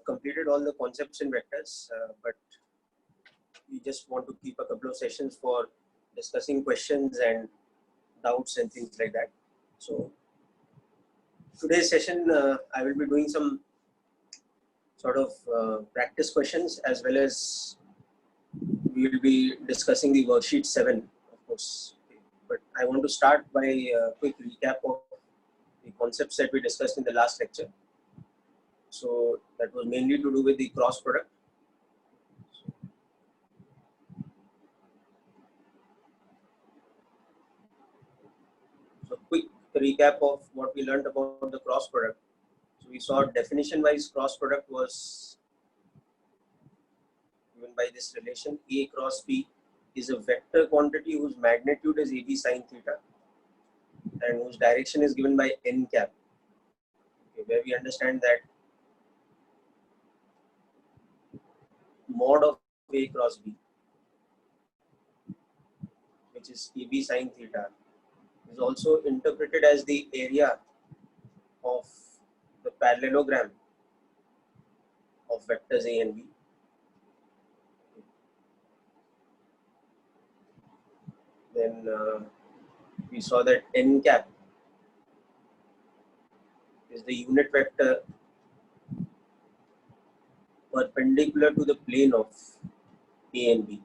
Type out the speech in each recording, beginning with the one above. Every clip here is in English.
completed all the concepts in vectors, but we just want to keep a couple of sessions for discussing questions and doubts and things like that. So today's session, I will be doing some sort of practice questions, as well as we will be discussing the worksheet 7, of course. But I want to start by a quick recap of the concepts that we discussed in the last lecture. So that was mainly to do with the cross product. So quick recap of what we learned about the cross product. So we saw definition wise cross product was given by this relation A cross B is a vector quantity whose magnitude is AB sine theta and whose direction is given by n cap, okay, where we understand that mod of A cross B, which is AB sine theta, is also interpreted as the area of the parallelogram of vectors A and B. Then we saw that n cap is the unit vector perpendicular to the plane of A and B.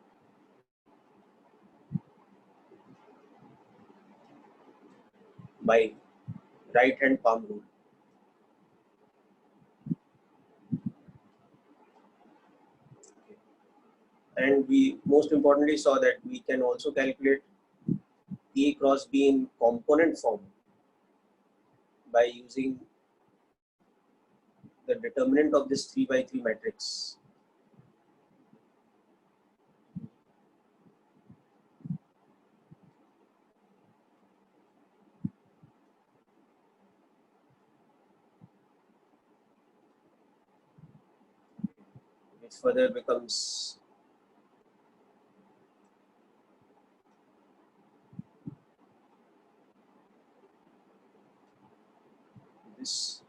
By right hand palm rule. And we most importantly saw that we can also calculate A cross B in component form by using the determinant of this 3 by 3 matrix. Which further becomes this.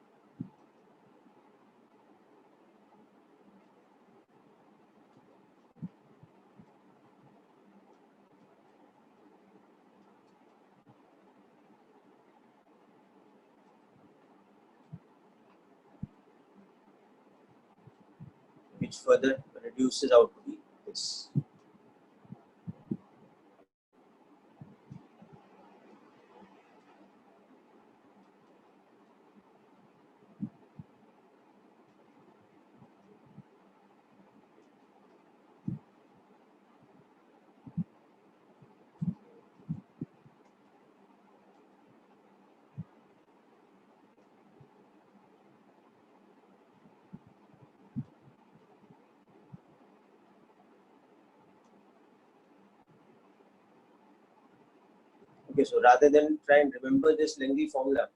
Which further reduces out to be this. Okay, so rather than try and remember this lengthy formula,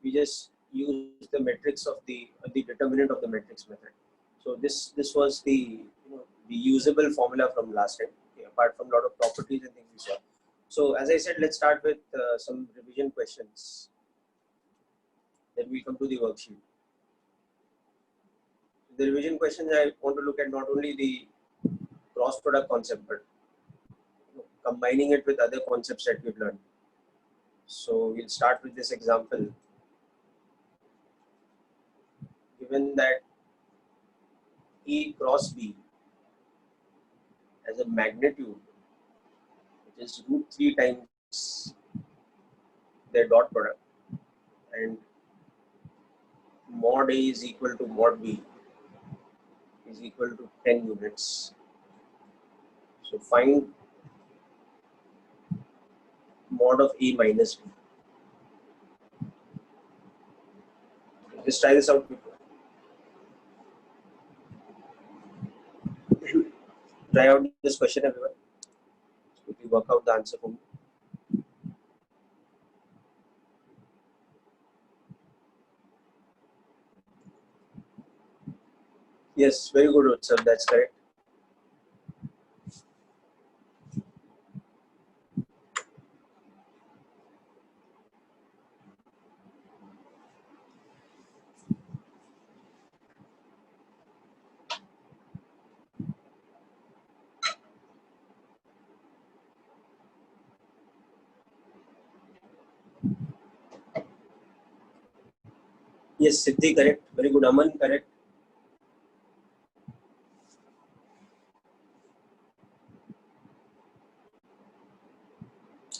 we just use the matrix of the determinant of the matrix method. So this was the the usable formula from last time, okay, apart from a lot of properties and things we saw. So as I said, let's start with some revision questions. Then we come to the worksheet. The revision questions, I want to look at not only the cross product concept, but combining it with other concepts that we've learned. So we'll start with this example. Given that A cross B has a magnitude which is √3 times their dot product, and mod A is equal to mod B is equal to 10 units. So find mod of A minus B. Let's try this out. Try out this question, everyone. Quickly work out the answer for me. Yes, very good, sir. That's correct. Yes, Siddhi correct. Very good. Aman correct.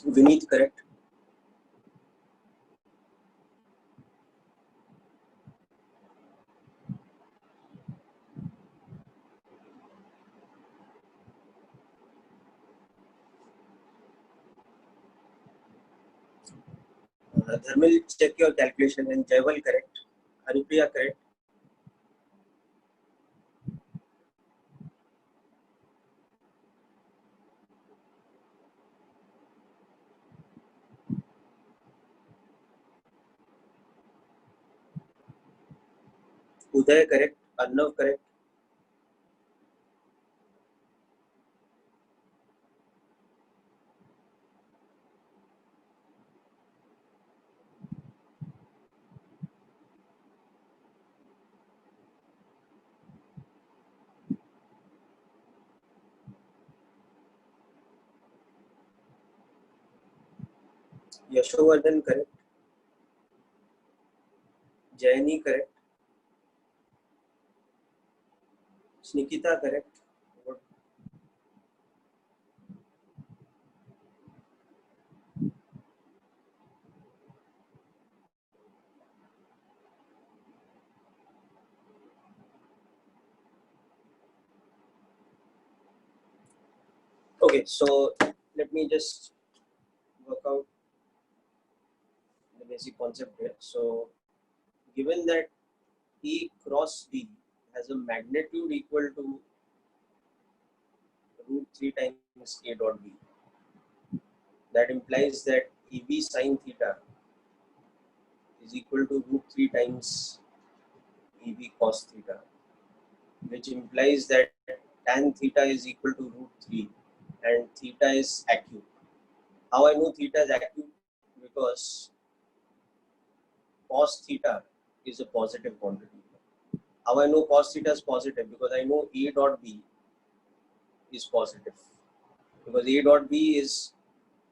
Vineet correct. Dharmil, check your calculation. And Jaival correct. Haripriya correct. Uday correct. Arnav correct. Yashovardhan correct. Jayani correct. Snikita correct. Okay, so let me just work out the basic concept here. So given that E cross D has a magnitude equal to root 3 times A dot B, that implies that EB sine theta is equal to root 3 times EB cos theta, which implies that tan theta is equal to root 3 and theta is acute. How I know theta is acute? Because cos theta is a positive quantity. How I know cos theta is positive? Because I know A dot B is positive. Because A dot B is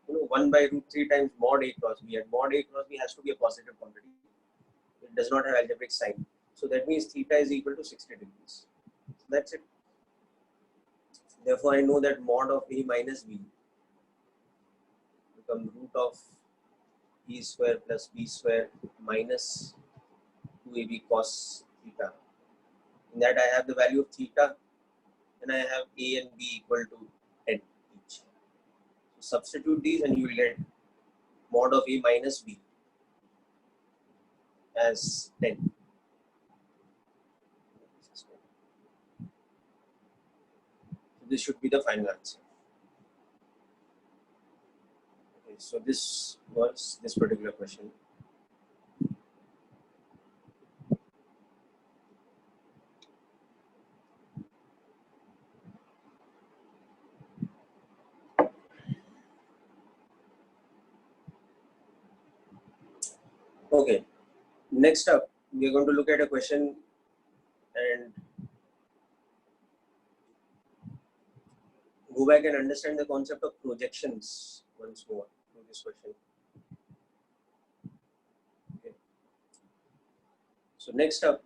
1 by root 3 times mod A cross B, and mod A cross B has to be a positive quantity. It does not have algebraic sign. So that means theta is equal to 60 degrees. So that's it. Therefore, I know that mod of A minus B become root of E square plus B square minus 2AB cos theta. In that I have the value of theta, and I have A and B equal to 10 each. So substitute these and you will get mod of A minus B as 10. So this should be the final answer. Okay, so this was this particular question. Okay, next up, we are going to look at a question and go back and understand the concept of projections once more through this question. Okay. So next up,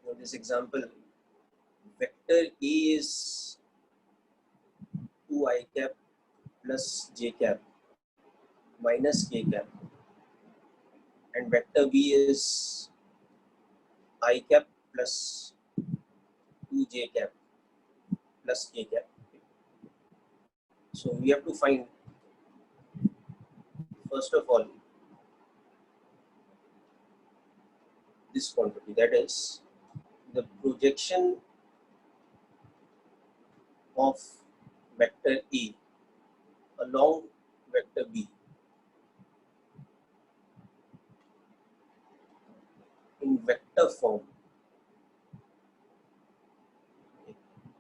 for this example, vector E is 2I cap plus J cap minus K cap, and vector B is I cap plus 2J cap plus K cap. So we have to find, first of all, this quantity, that is the projection of vector E along vector B in vector form,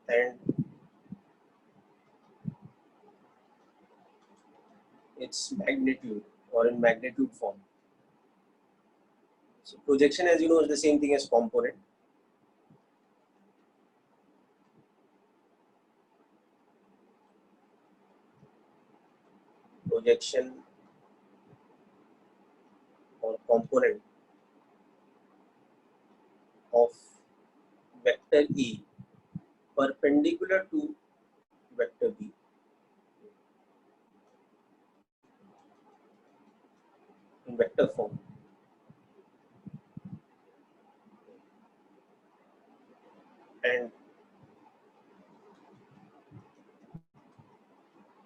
and its magnitude, or in magnitude form. So projection, as you know, is the same thing as component. Projection component of vector E perpendicular to vector B in vector form. And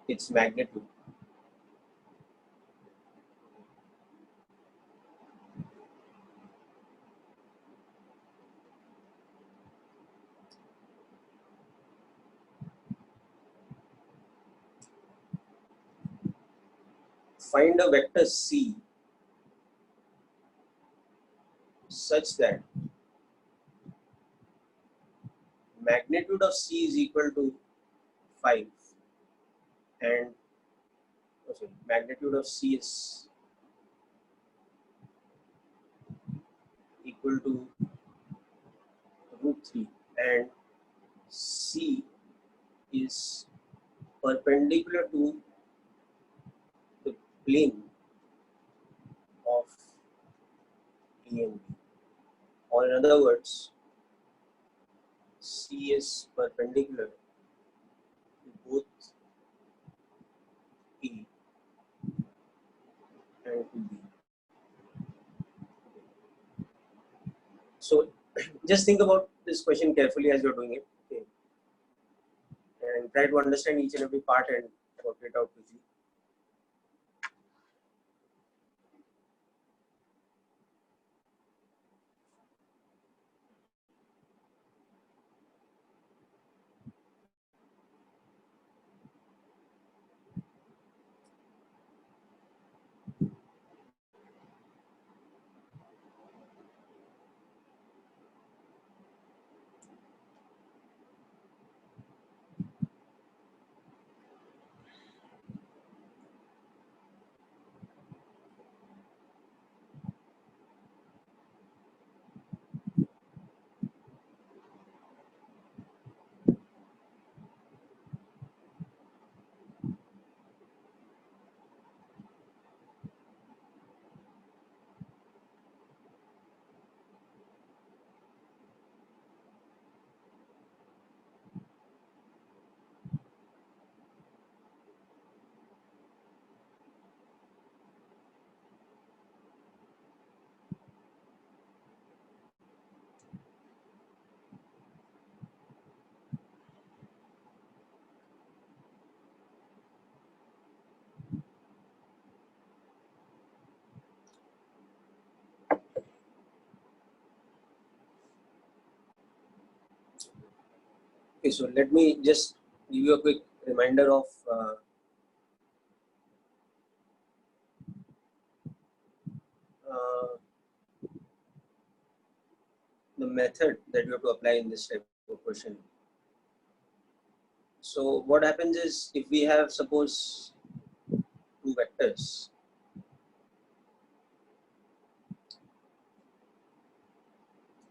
its magnitude. Find a vector C such that magnitude of C is equal to 5 and magnitude of C is equal to √3 and C is perpendicular to the plane of A and B. Or in other words, C is perpendicular to both A and to B. So just think about this question carefully as you're doing it, okay? And try to understand each and every part and work it out quickly. Okay, so let me just give you a quick reminder of the method that you have to apply in this type of question. So what happens is, if we have, suppose, two vectors,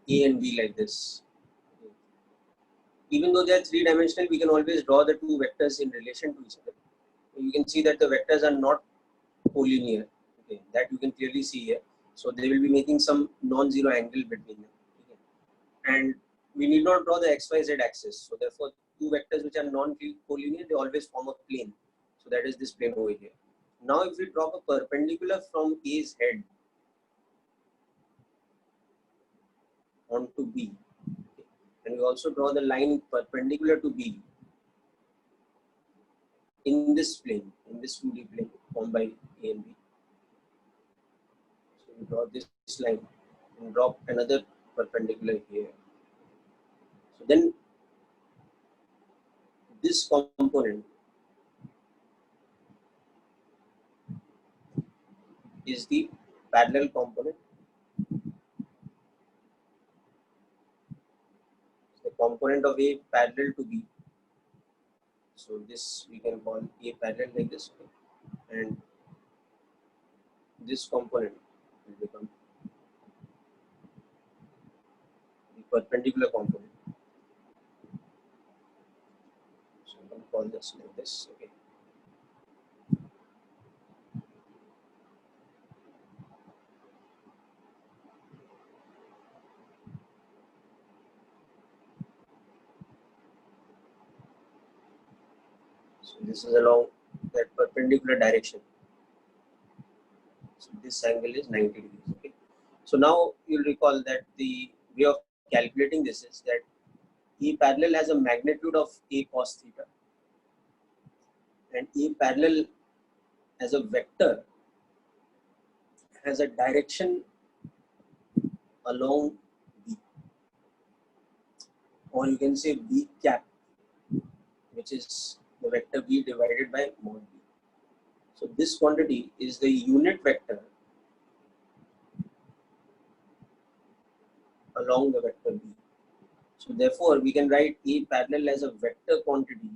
A and B, like this, even though they are three-dimensional, we can always draw the two vectors in relation to each other. You can see that the vectors are not collinear. Okay, that you can clearly see here. So they will be making some non-zero angle between them. Okay. And we need not draw the XYZ axis. So therefore, two vectors which are non-collinear, they always form a plane. So that is this plane over here. Now, if we drop a perpendicular from A's head onto B, okay, and we also draw the line perpendicular to B in this plane, in this 2D plane formed by A and B. So we draw this line and drop another perpendicular here. So then this component is the parallel component. The component of A parallel to B. So this we can call A parallel, like this, and this component will become the perpendicular component. So we can call this like this. Okay. This is along that perpendicular direction. So this angle is 90 degrees. Okay. So now you'll recall that the way of calculating this is that E parallel has a magnitude of A cos theta, and E parallel as a vector has a direction along B, or you can say B cap, which is the vector B divided by mod B. So this quantity is the unit vector along the vector B. So therefore, we can write A parallel as a vector quantity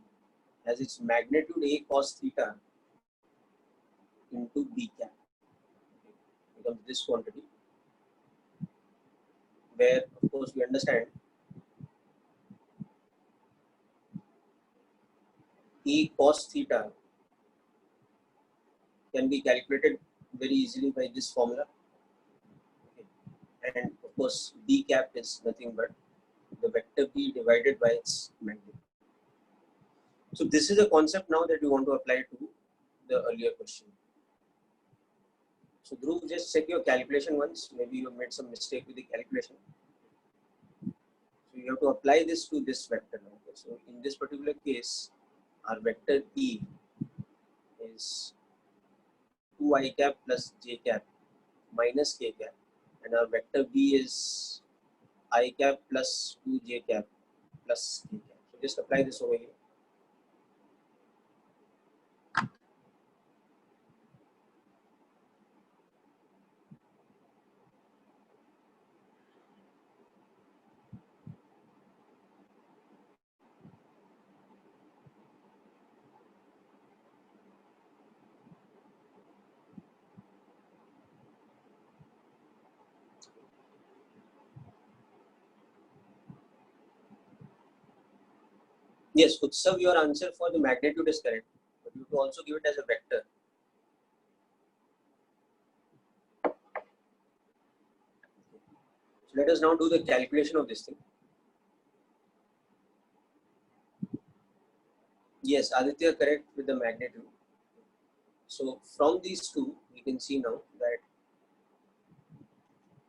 as its magnitude A cos theta into B cap. Becomes this quantity, where of course we understand E cos theta can be calculated very easily by this formula. Okay. And of course, B cap is nothing but the vector B divided by its magnitude. So this is a concept now that we want to apply to the earlier question. So Dhruv, just check your calculation once. Maybe you made some mistake with the calculation. So you have to apply this to this vector now. Okay. So in this particular case, our vector E is 2I cap plus J cap minus K cap, and our vector B is I cap plus 2J cap plus K cap. So just apply this over here. Yes, Utsav, your answer for the magnitude is correct, but you have to also give it as a vector. So let us now do the calculation of this thing. Yes, Aditya, correct with the magnitude. So from these two, we can see now that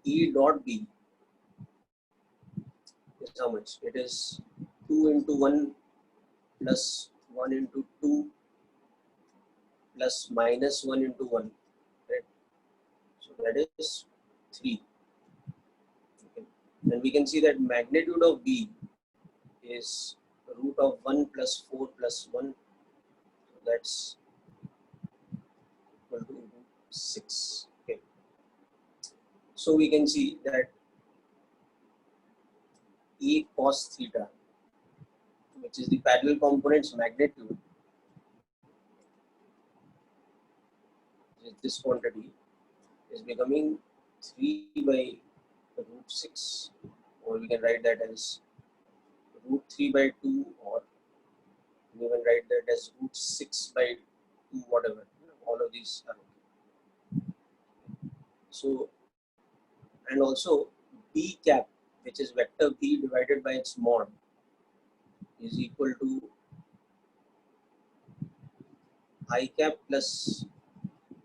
E dot B is how much? It is 2 into 1 plus 1 into 2 plus minus 1 into 1, right? So that is 3. Okay. And we can see that magnitude of B is root of 1 plus 4 plus 1. So that's equal to 6. Okay. So we can see that E cos theta, which is the parallel component's magnitude, this quantity is becoming 3 by root 6, or we can write that as root 3 by 2, or we can write that as root 6 by 2, whatever. All of these are okay. So, and also B cap, which is vector B divided by its mod, is equal to I cap plus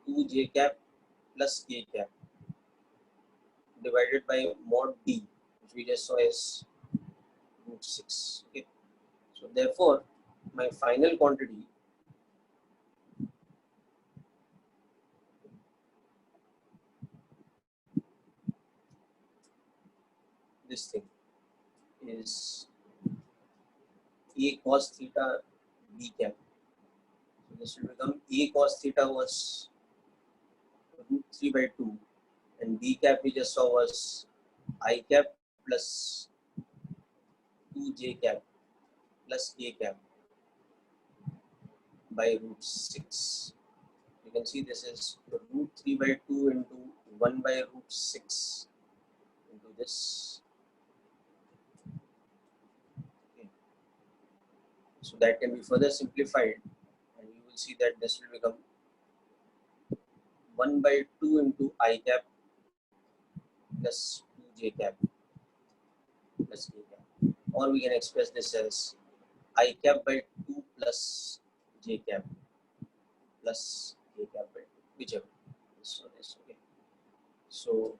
2J cap plus K cap divided by mod B, which we just saw as root 6. Okay. So therefore, my final quantity this thing is A cos theta B cap. So this will become A cos theta was root 3 by 2, and B cap we just saw was I cap plus 2J cap plus K cap by root 6. You can see this is root 3 by 2 into 1 by root 6 into this. Okay. So that can be further simplified, and you will see that this will become 1 by 2 into I cap plus 2J cap plus K cap. Or we can express this as I cap by 2 plus j cap plus k cap by 2, whichever. So this, okay. So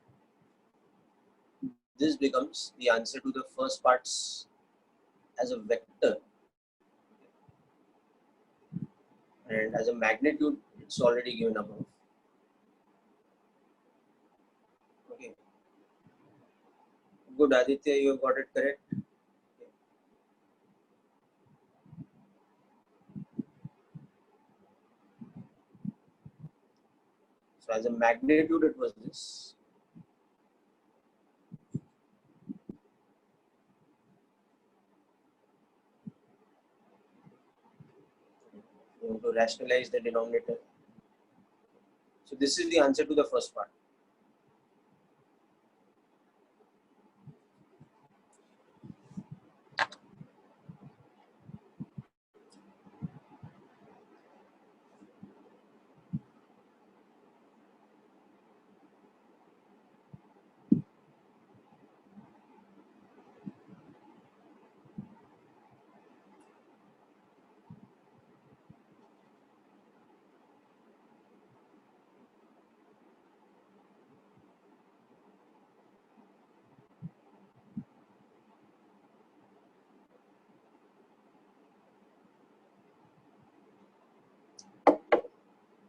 this becomes the answer to the first parts as a vector, and as a magnitude it's already given above. Okay, good Aditya, you got it correct. So as a magnitude it was this. You want to rationalize the denominator. So this is the answer to the first part.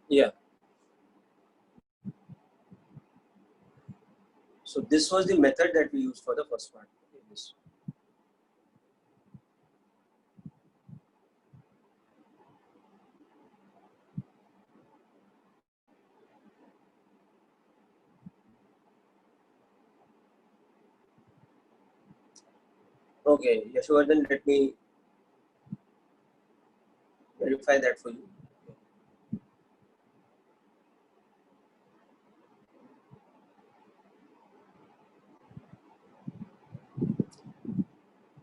Yeah. So this was the method that we used for the first part. Okay, this. Okay, Yashwardhan, let me verify that for you.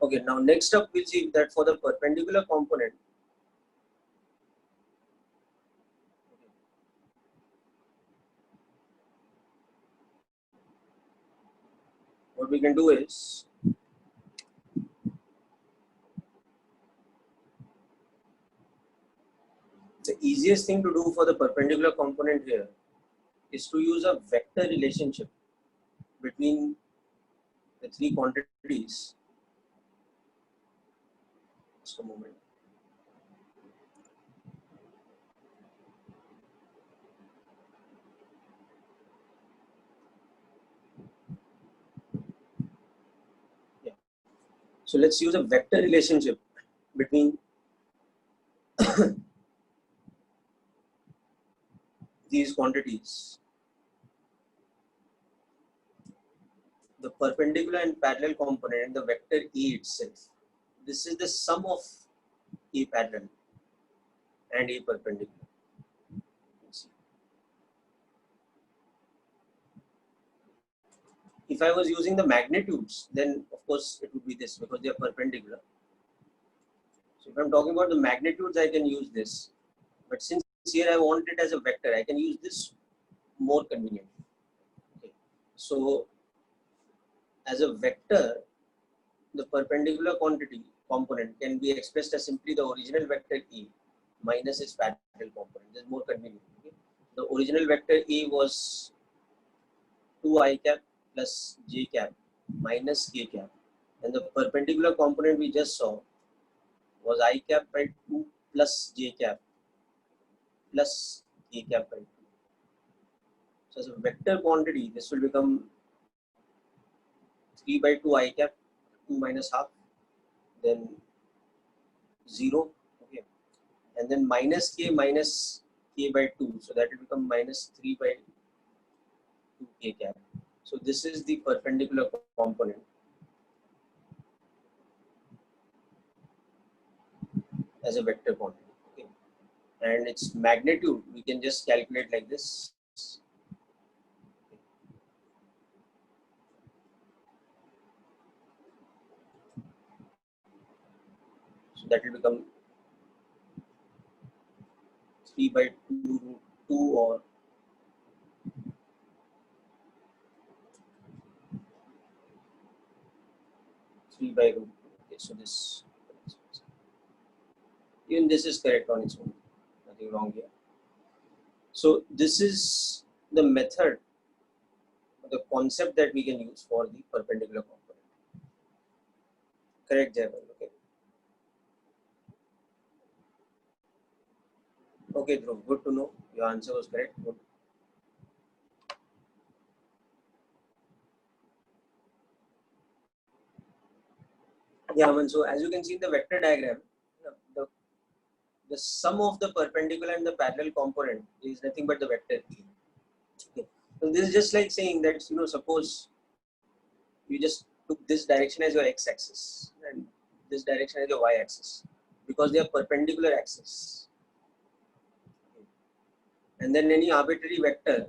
Okay, now next up we'll see that for the perpendicular component, what we can do is the easiest thing to do for the perpendicular component here is to use a vector relationship between the three quantities. Just a moment. Yeah. So let's use a vector relationship between these quantities. The perpendicular and parallel component and the vector E itself. This is the sum of E parallel and E perpendicular. If I was using the magnitudes, then of course it would be this because they are perpendicular. So if I'm talking about the magnitudes, I can use this. But since here I want it as a vector, I can use this more convenient. Okay. So as a vector, the perpendicular quantity component can be expressed as simply the original vector E minus its parallel component. This is more convenient. Okay. The original vector E was 2i cap plus j cap minus k cap, and the perpendicular component we just saw was I cap by 2 plus j cap plus k cap by 2. So as a vector quantity, this will become 3 by 2 I cap, 2 minus half, then 0, okay, and then minus k by 2, so that will become minus 3 by 2 k cap. So this is the perpendicular component as a vector quantity, okay, and its magnitude we can just calculate like this. So that will become 3 by 2 root 2 or 3 by root 2. Okay, so this, even this is correct on its own. something wrong here. So this is the method, the concept that we can use for the perpendicular component. Correct, Jayabal? Okay. Okay, Dhruv, good to know. Your answer was correct. Good. Yeah, Aman. So as you can see in the vector diagram, the sum of the perpendicular and the parallel component is nothing but the vector E. Okay. So this is just like saying that, suppose you just took this direction as your x-axis and this direction as your y-axis, because they are perpendicular axis. Okay. And then any arbitrary vector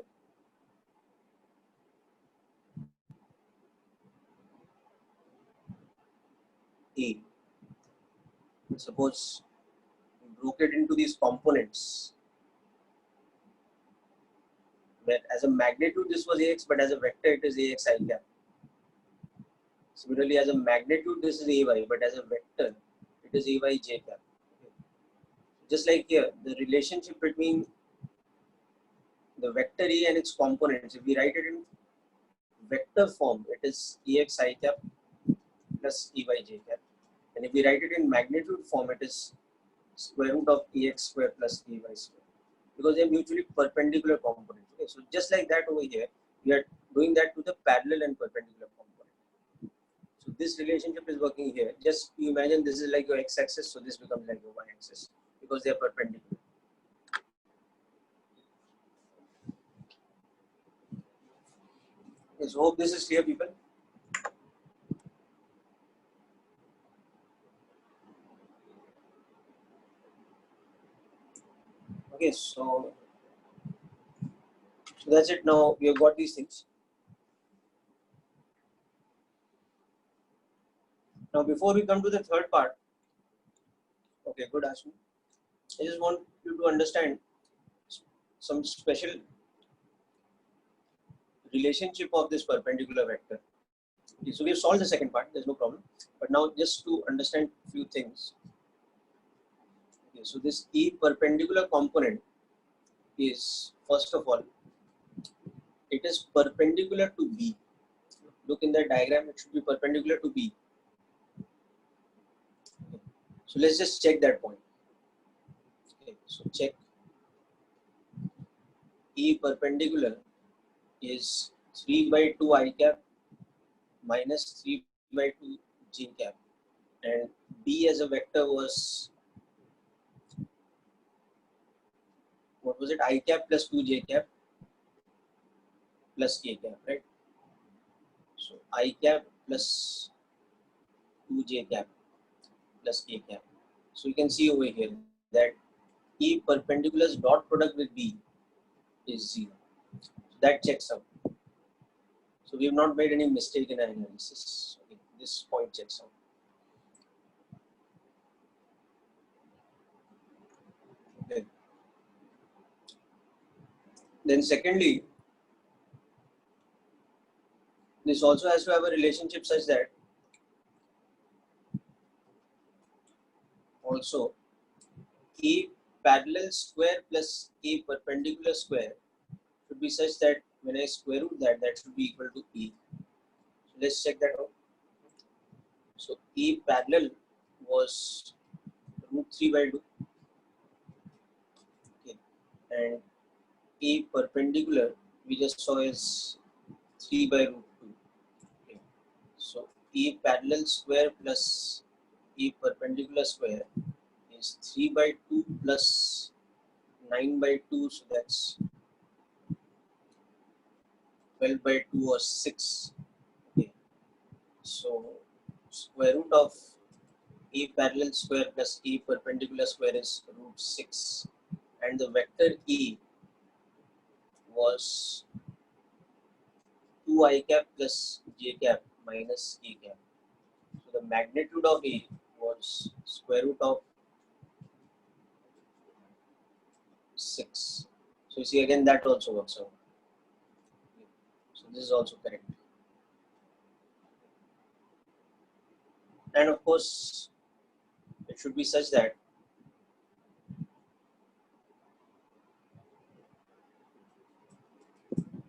A, suppose you broke it into these components, where as a magnitude this was Ax, but as a vector it is Ax I cap. Similarly, as a magnitude this is Ay, but as a vector it is Ay j cap. Okay. Just like here, the relationship between the vector A and its components, if we write it in vector form, it is Ax I cap plus Ay j cap. And if we write it in magnitude form, it is square root of Ax square plus Ay square, because they are mutually perpendicular components. Okay, so just like that over here, we are doing that to the parallel and perpendicular component. So this relationship is working here. Just you imagine this is like your x-axis, so this becomes like your y-axis because they are perpendicular. Okay, so hope this is clear, people. Okay, so that's it. Now we have got these things. Now before we come to the third part, okay, good, Ashmi. I just want you to understand some special relationship of this perpendicular vector. Okay, so we have solved the second part, there's no problem. But now just to understand a few things. Okay, so this E perpendicular component is, first of all, it is perpendicular to B. Look in the diagram, it should be perpendicular to B. Okay. So let's just check that point. Okay, so check E perpendicular is 3 by 2 I cap minus 3 by 2 J cap, and B as a vector was, what was it, I cap plus 2 J cap plus K cap, right? So I cap plus 2 J cap plus K cap. So you can see over here that E perpendicular's dot product with B is 0. So that checks out. So we have not made any mistake in our analysis. Okay, this point checks out. Okay. Then secondly, this also has to have a relationship such that also A parallel square plus A perpendicular square should be such that when I square root that, that should be equal to E. So let's check that out. So E parallel was root 3 by 2. Okay. And A perpendicular we just saw is 3 by root 2. Okay. So E parallel square plus E perpendicular square is 3 by 2 plus 9 by 2, so that's 12 by 2 or 6. Okay. So square root of E parallel square plus E perpendicular square is root 6, and the vector E was 2 I cap plus J cap minus K cap. So the magnitude of E was square root of 6. So you see again that also works out. So this is also correct. And of course, it should be such that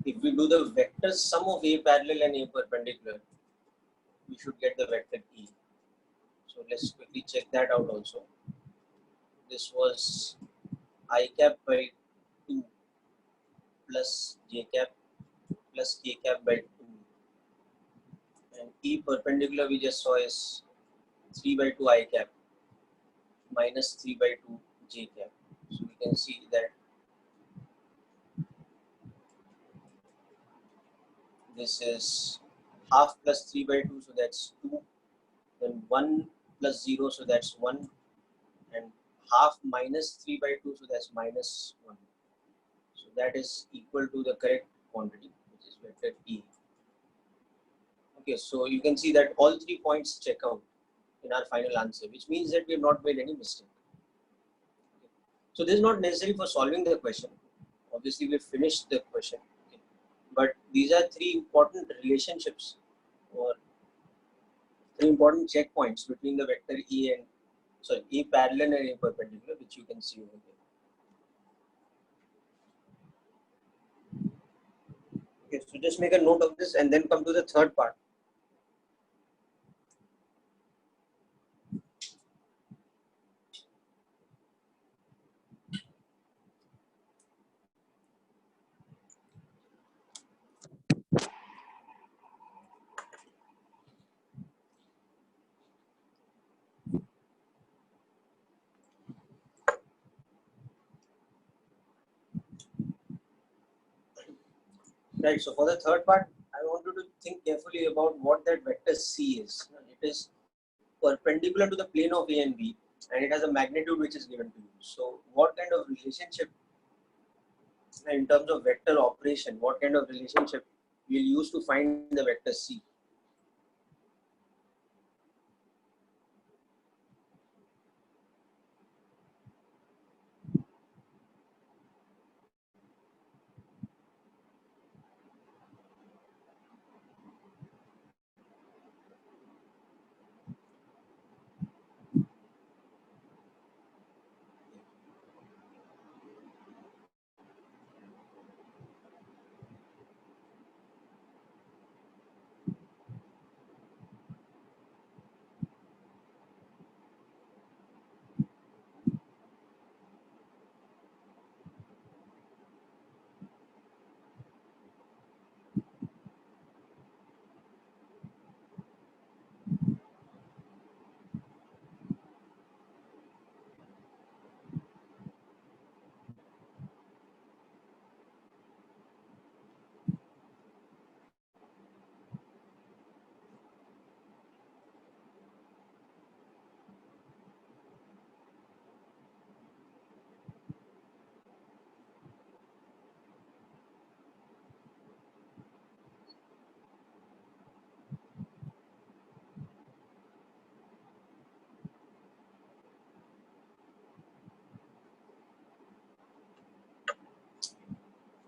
if we do the vector sum of A parallel and A perpendicular, we should get the vector E. So let's quickly check that out also. This was I cap by 2 plus j cap plus k cap by 2, and E perpendicular we just saw is 3 by 2 I cap minus 3 by 2 j cap. So we can see that this is half plus 3 by 2, so that's 2, then 1 plus 0, so that's 1, and half minus 3 by 2, so that's minus 1. So that is equal to the correct quantity, which is vector E. Okay, so you can see that all 3 points check out in our final answer, which means that we have not made any mistake. So this is not necessary for solving the question. Obviously, we finished the question, okay. But these are 3 important relationships or 3 important checkpoints between the vector E and A parallel and A perpendicular, which you can see over here. Okay, so just make a note of this and then come to the third part. Right, so for the third part, I want you to think carefully about what that vector C is. It is perpendicular to the plane of A and B, and it has a magnitude which is given to you. So what kind of relationship in terms of vector operation, what kind of relationship we'll use to find the vector C?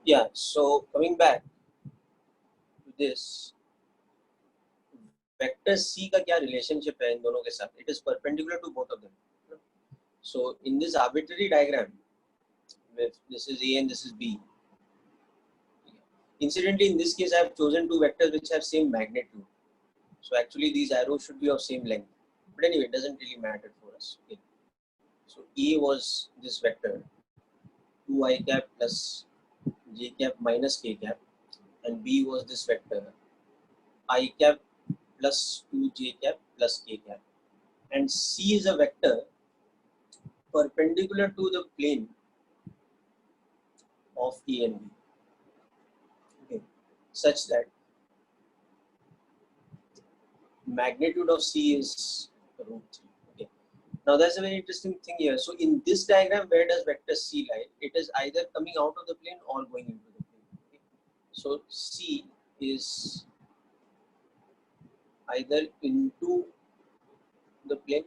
Yeah, so coming back to this, vector C का क्या relationship है इन दोनों के साथ? It is perpendicular to both of them. So in this arbitrary diagram, with this is A and this is B. Incidentally, in this case, I have chosen 2 vectors which have same magnitude. So actually, these arrows should be of same length. But anyway, it doesn't really matter for us. Okay. So A was this vector 2I cap plus j cap minus k cap, and B was this vector I cap plus 2j cap plus k cap, and C is a vector perpendicular to the plane of A and B, okay, such that magnitude of C is root 3. Okay. Now that's a very interesting thing here. So in this diagram, where does vector C lie? It is either coming out of the plane or going into the plane. Okay. So C is either into the plane,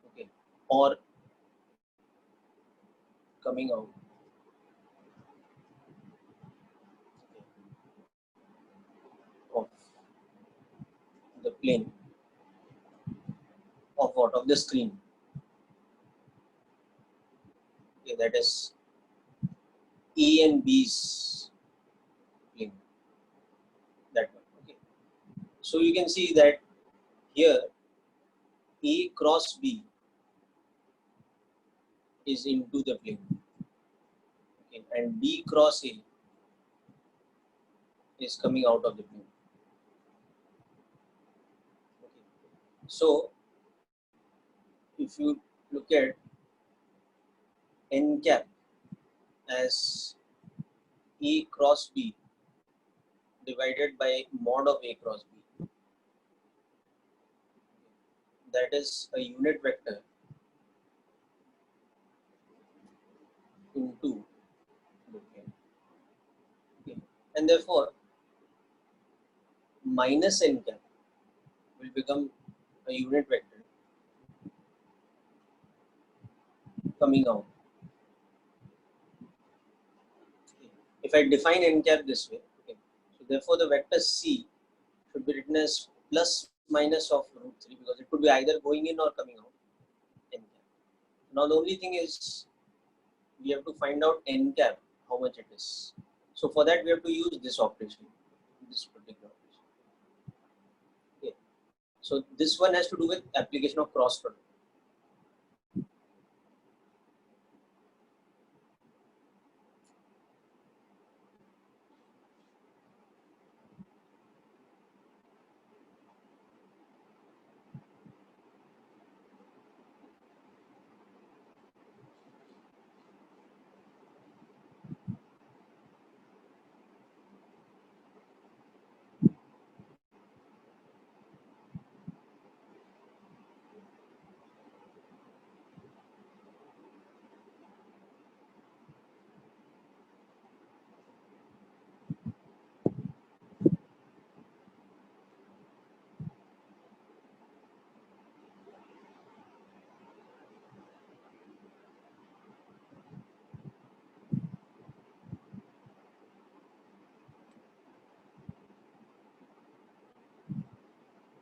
okay, or coming out, okay, of the plane of what? Of the screen. Okay, that is A and B's So you can see that here A cross B is into the plane, okay, and B cross A is coming out of the plane. Okay. So if you look at n cap as A cross B divided by mod of A cross B, that is a unit vector into the plane. Okay. And therefore minus n cap will become a unit vector coming out. Okay. If I define n cap this way, okay, so therefore the vector C should be written as plus minus of root 3 because it could be either going in or coming out n cap. Now the only thing is we have to find out n cap how much it is. So for that we have to use this operation, this particular operation. Okay. So this one has to do with application of cross product.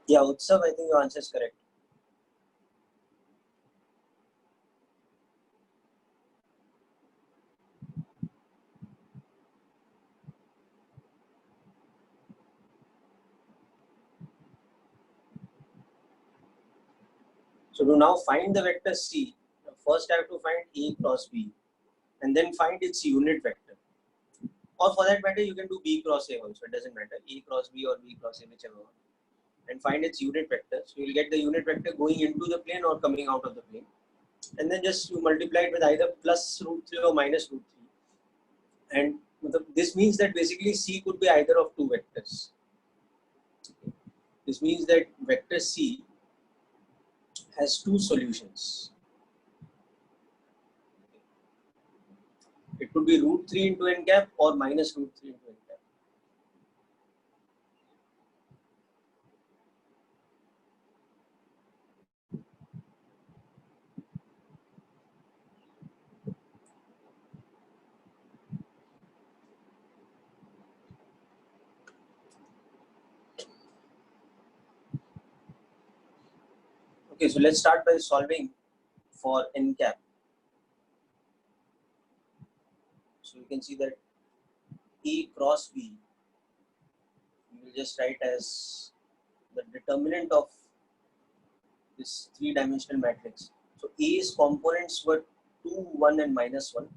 Yeah, Utsav, I think your answer is correct. So to now find the vector C, first I have to find A cross B and then find its unit vector. Or for that matter, you can do B cross A also, it doesn't matter, A cross B or B cross A, whichever one. And find its unit vector. So you'll get the unit vector going into the plane or coming out of the plane. And then just you multiply it with either plus root 3 or minus root 3. And this means that basically C could be either of two vectors. This means that vector C has two solutions. It could be root 3 into n cap or minus root 3 into n cap. Okay, so let's start by solving for n cap. So you can see that A cross B, you will just write as the determinant of this three-dimensional matrix. So A's components were 2, 1 and minus 1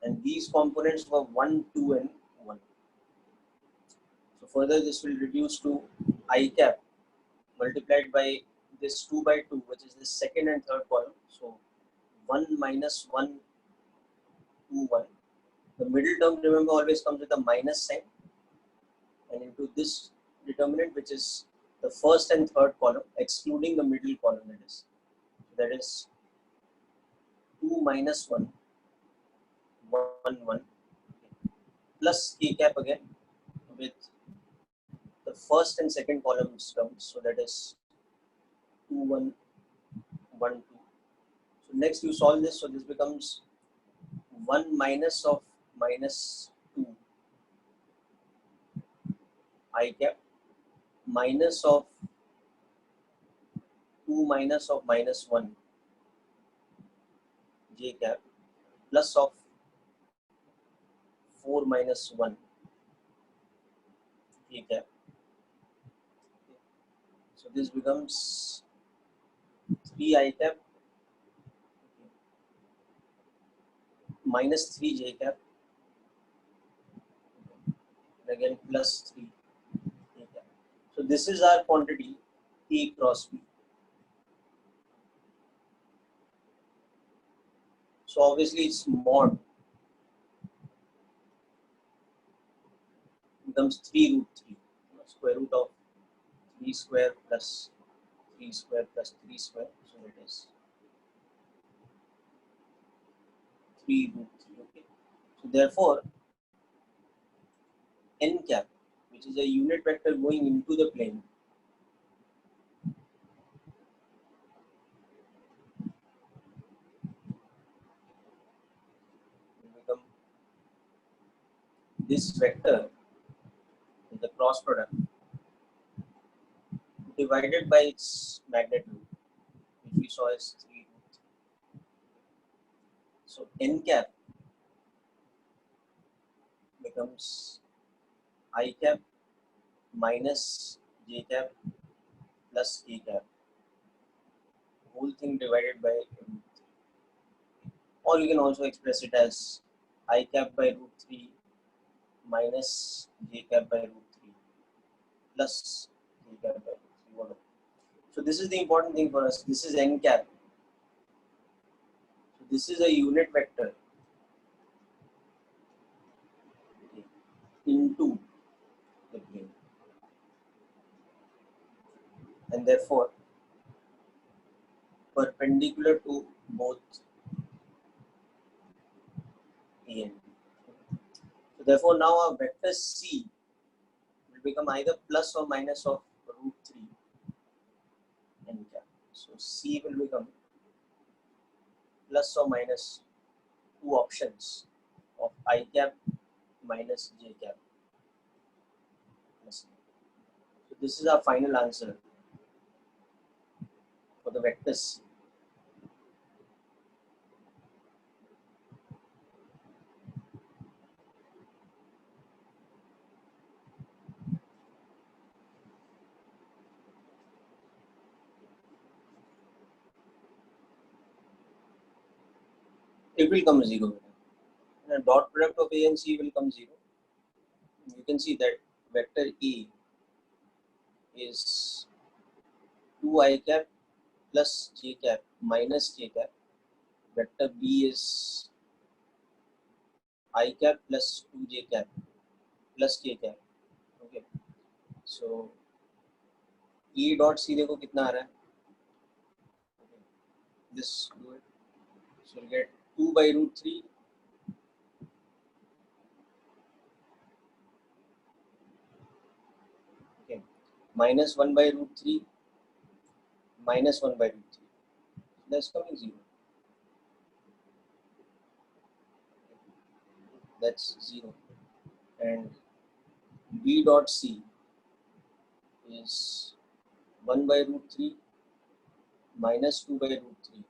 and B's components were 1, 2 and 1. So further this will reduce to I cap multiplied by this 2 by 2, which is the second and third column. So 1 minus 1, 2, 1. The middle term, remember, always comes with a minus sign, and into this determinant, which is the first and third column, excluding the middle column, that is 2 minus 1, 1, 1, plus K cap again with the first and second columns terms, so that is 2, 1, 1, 2. So next you solve this, so this becomes 1 minus of minus 2 I cap minus of 2 minus of minus 1 J cap plus of 4 minus 1 K cap. this becomes 3 I cap minus 3 J cap, and again plus 3 A cap. So this is our quantity A cross B. So obviously its mod becomes 3 root 3, square root of 3 square plus 3 square plus 3 square. So it is 3 root 3. Okay. So therefore, n cap, which is a unit vector going into the plane, will become this vector with the cross product divided by its magnitude, which we saw as 3 root 3. So n cap becomes I cap minus J cap plus K cap, whole thing divided by root 3. Or you can also express it as I cap by root 3 minus J cap by root 3 plus K cap by root 3, whatever. So this is the important thing for us. This is n cap. So this is a unit vector into the plane, and therefore perpendicular to both A and B. So therefore now our vector C will become either plus or minus of root 3 n cap. So C will become plus or minus two options of I cap minus J cap. So this is our final answer for the vector C. It will come 0. And a dot product of A and C will come 0. You can see that vector A is 2 I cap plus J cap minus J cap. Vector B is I cap plus 2J cap plus K cap. Okay. So E dot C देखो कितना आ रहा है? Okay. This do it. So we'll get 2 by root 3 okay, minus 1 by root 3 minus 1 by root 3. So that's coming 0. That's 0. And B dot C is 1 by root 3 minus 2 by root 3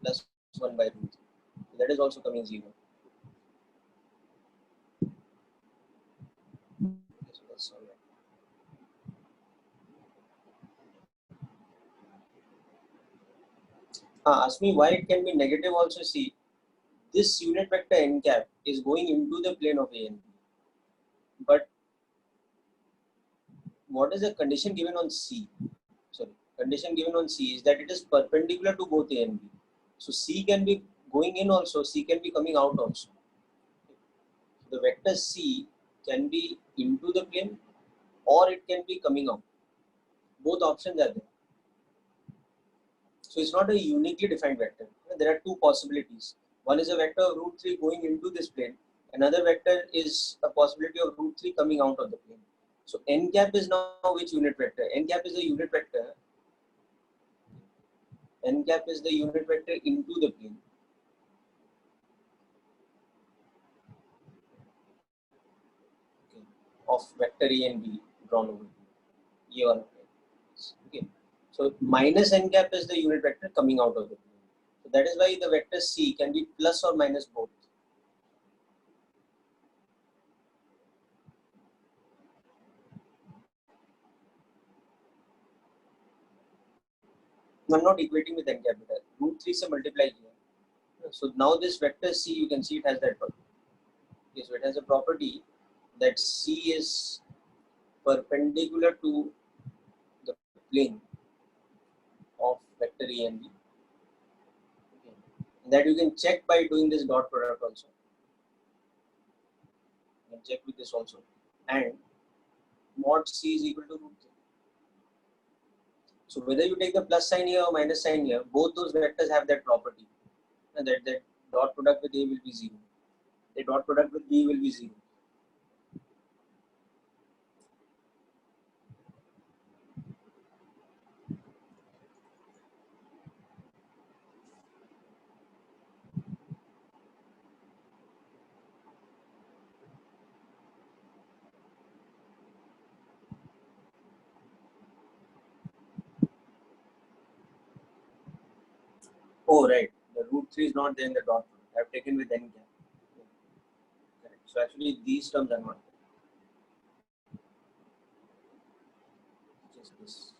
plus 1 by root 3. So that is also coming 0. Okay, so that's all right. Ask me why it can be negative also. See, this unit vector n cap is going into the plane of A and B. But what is the condition given on C? Sorry, condition given on C is that it is perpendicular to both A and B. So C can be going in also, C can be coming out also. The vector C can be into the plane or it can be coming out. Both options are there. So it's not a uniquely defined vector. There are two possibilities. One is a vector of root 3 going into this plane. Another vector is a possibility of root 3 coming out of the plane. So n cap is now which unit vector? N cap is a unit vector. N cap is the unit vector into the plane. Okay, of vector A and B drawn over here on plane. Okay. So minus n cap is the unit vector coming out of the plane. So that is why the vector C can be plus or minus both. I'm not equating with n capital. Root 3 se multiply here. So now this vector C, you can see it has that property. Okay, so it has a property that C is perpendicular to the plane of vector A and B. Okay. And that you can check by doing this dot product also. You can check with this also. And mod C is equal to root 3. So whether you take the plus sign here or minus sign here, both those vectors have that property. And that dot product with A will be 0. The dot product with B will be 0. Oh, right. The root 3 is not there in the dot product. I have taken with n cap. Correct. So actually these terms are not there. Just this.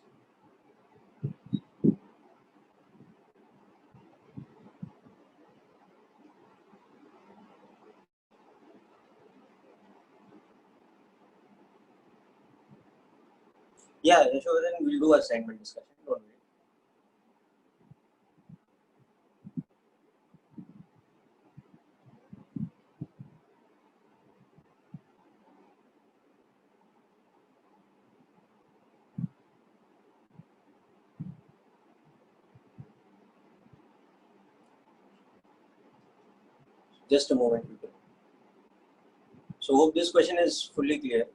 Yeah, sure. Then we'll do assignment discussion. Don't worry. Just a moment, people. So hope this question is fully clear.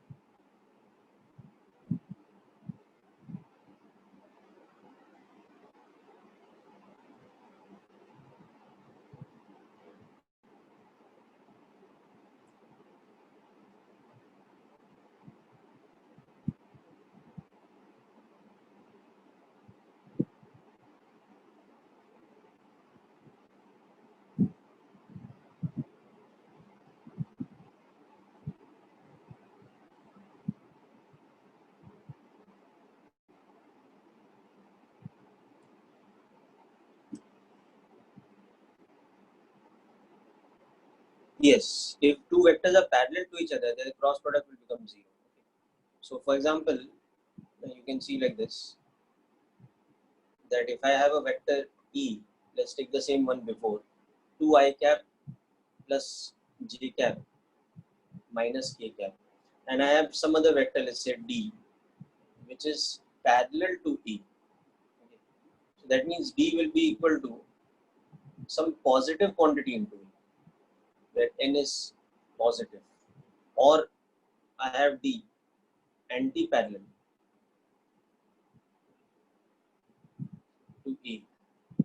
Yes, if two vectors are parallel to each other, their cross product will become 0. So for example, you can see like this, that if I have a vector E, let's take the same one before, 2i cap plus j cap minus k cap, and I have some other vector, let's say D, which is parallel to E. Okay. So that means D will be equal to some positive quantity into E, where n is positive, or I have D anti-parallel to E.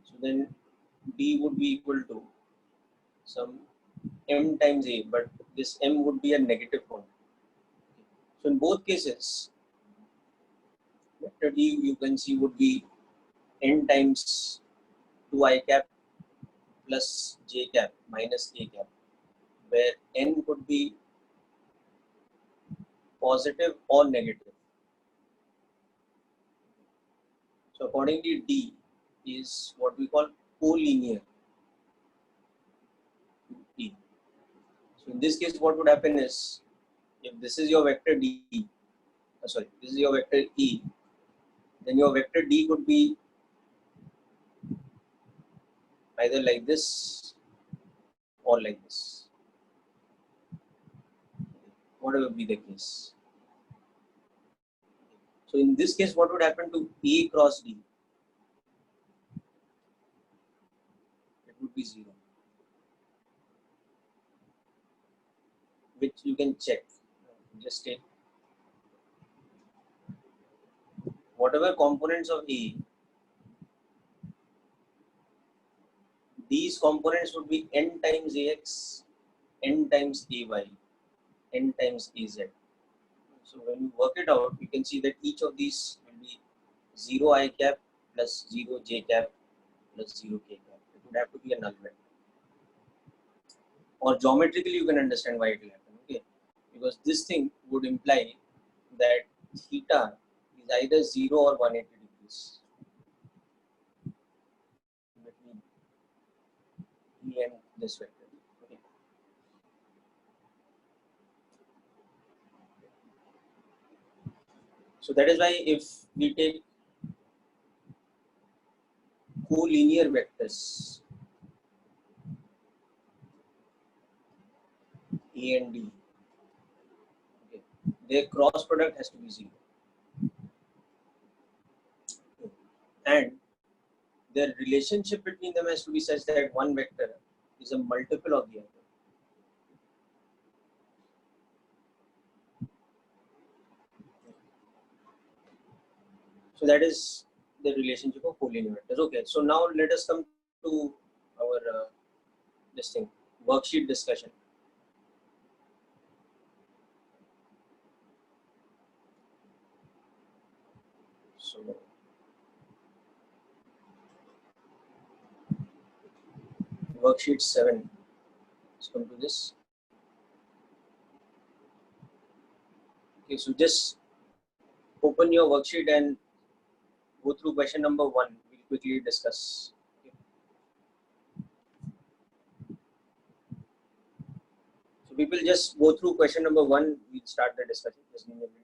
So then D would be equal to some m times A, but this m would be a negative quantity. So in both cases, vector D you can see would be n times 2i cap plus j cap minus k cap, where n could be positive or negative. So accordingly, D is what we call collinear to E. So in this case, what would happen is, if this is your vector D, this is your vector E, then your vector D could be either like this or like this, whatever be the case. So in this case, what would happen to A cross D? It would be 0, which you can check. Just take whatever components of A, these components would be n times AX, n times AY, n times AZ. So when you work it out, you can see that each of these will be 0 I cap plus 0 J cap plus 0 K cap. It would have to be a null vector. Or geometrically, you can understand why it will happen. Okay, because this thing would imply that theta is either 0 or 180 degrees. and this vector. Okay. So that is why if we take collinear vectors A and D, okay, their cross product has to be 0. And their relationship between them has to be such that one vector is a multiple of the other. So that is the relationship of collinear vectors. Okay, so now let us come to our this thing, worksheet discussion. So worksheet 7. Let's come to this. Okay, so just open your worksheet and go through question number 1. We'll quickly discuss. Okay. So we will just go through question number 1. We'll start the discussion. Just give me a minute.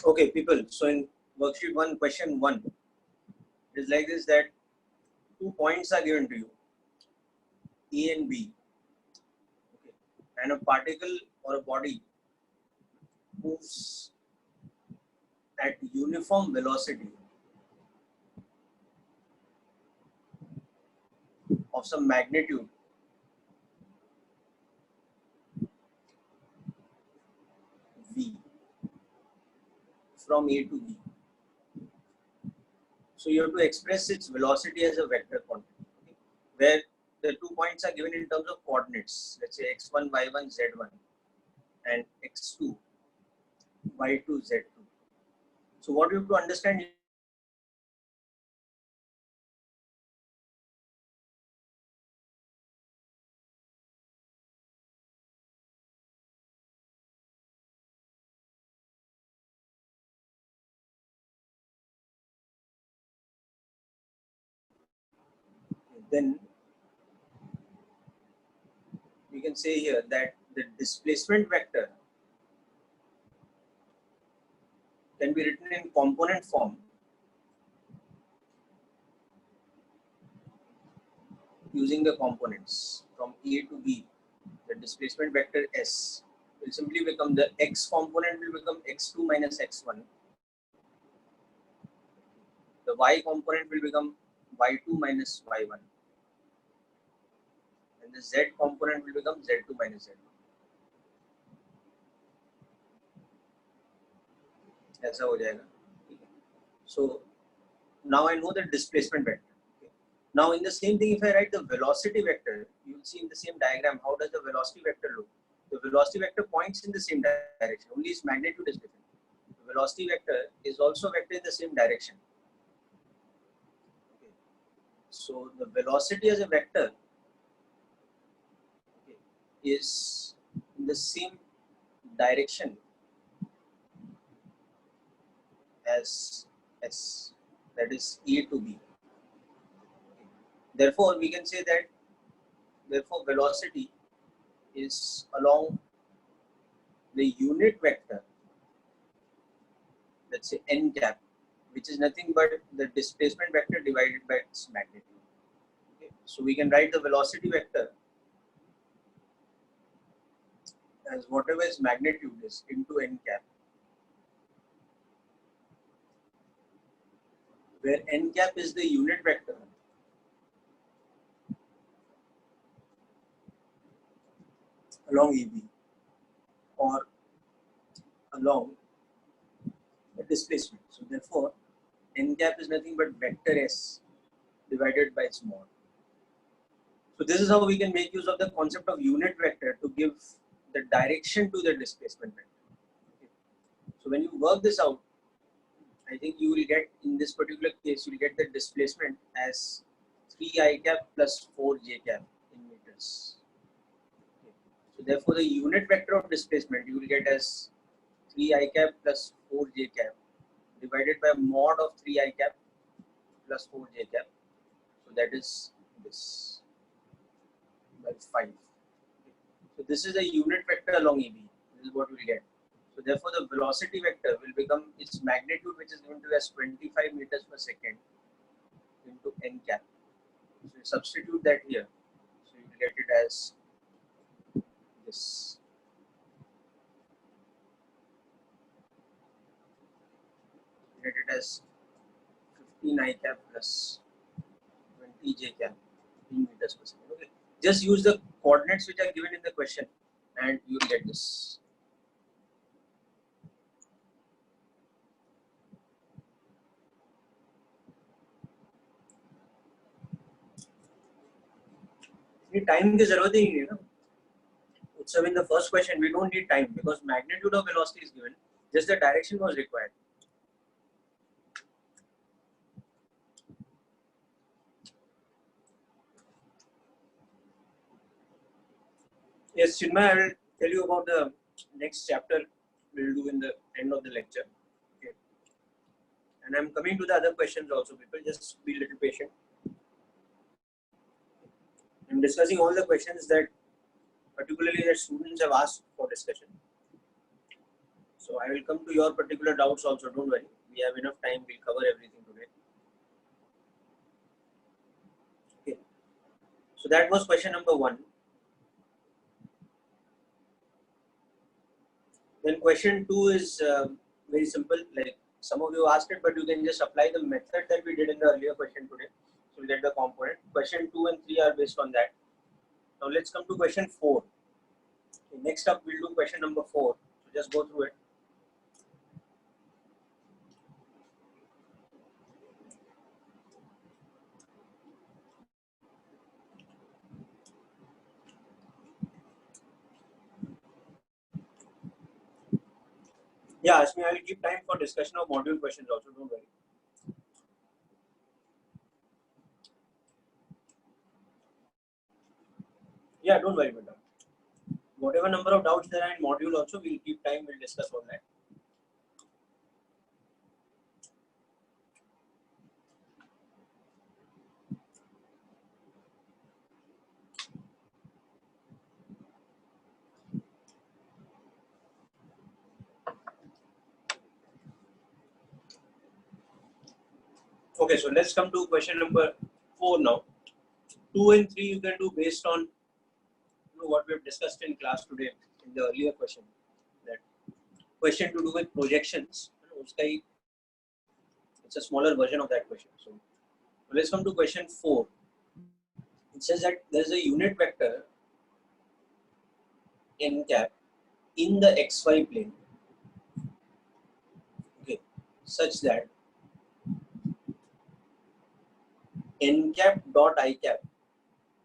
Okay, people. So in worksheet 1, question 1, it is like this, that 2 points are given to you, A and B, okay, and a particle or a body moves at uniform velocity of some magnitude V from A to B. So you have to express its velocity as a vector quantity, okay, where the 2 points are given in terms of coordinates. Let's say x1, y1, z1, and x2, y2, z2. So what you have to understand then we can say here that the displacement vector can be written in component form using the components from A to B. The displacement vector S will simply become, the x component will become x2 minus x1. The y component will become y2 minus y1. And the z component will become z2 minus z1. ऐसा हो जाएगा. So now I know the displacement vector. Okay. Now in the same thing, if I write the velocity vector, you will see in the same diagram how does the velocity vector look. The velocity vector points in the same direction, only its magnitude is different. The velocity vector is also vector in the same direction. Okay. So the velocity as a vector, okay, is in the same direction as S, that is A to B. Okay. Therefore, we can say that velocity is along the unit vector, let's say n cap, which is nothing but the displacement vector divided by its magnitude. Okay. So we can write the velocity vector as whatever its magnitude is into n cap, where n cap is the unit vector along AB or along the displacement. So therefore, n cap is nothing but vector S divided by its mod. So this is how we can make use of the concept of unit vector to give the direction to the displacement vector. Okay. So when you work this out, I think you will get, in this particular case, you will get the displacement as 3i cap plus 4j cap in meters. Okay. So therefore, the unit vector of displacement you will get as 3i cap plus 4j cap divided by mod of 3i cap plus 4j cap. So that is this by 5. Okay. So this is a unit vector along AB. This is what we will get. So therefore, the velocity vector will become its magnitude, which is given to as 25 meters per second into n cap. So you substitute that here. So you will get it as this. You get it as 15 I cap plus 20 j cap in meters per second. Okay. Just use the coordinates which are given in the question, and you will get this. Time की जरूरत ही नहीं है ना. So in the first question, we don't need time because magnitude of velocity is given. Just the direction was required. Yes, Chinmay, I will tell you about the next chapter we'll do in the end of the lecture. Okay. And I'm coming to the other questions also. People just be a little patient. I'm discussing all the questions that particularly that students have asked for discussion. So I will come to your particular doubts also. Don't worry. We have enough time. We'll cover everything today. Okay. So that was question number 1. Then question 2 is very simple. Like some of you asked it, but you can just apply the method that we did in the earlier question today. So we'll get the component. Question 2 and 3 are based on that. Now let's come to question 4. Okay, next up, we'll do question number 4. So just go through it. Yeah, Ashmi, I will give time for discussion of module questions also. Don't worry. Yeah, don't worry, madam. Whatever number of doubts there are in module also, we'll keep time. We'll discuss on that. Okay, so let's come to question number 4 now. 2 and 3 you can do based on what we have discussed in class today in the earlier question. That question to do with projections. It's a smaller version of that question. So let's come to question 4. It says that there is a unit vector n cap in the xy plane, okay, such that n cap dot I cap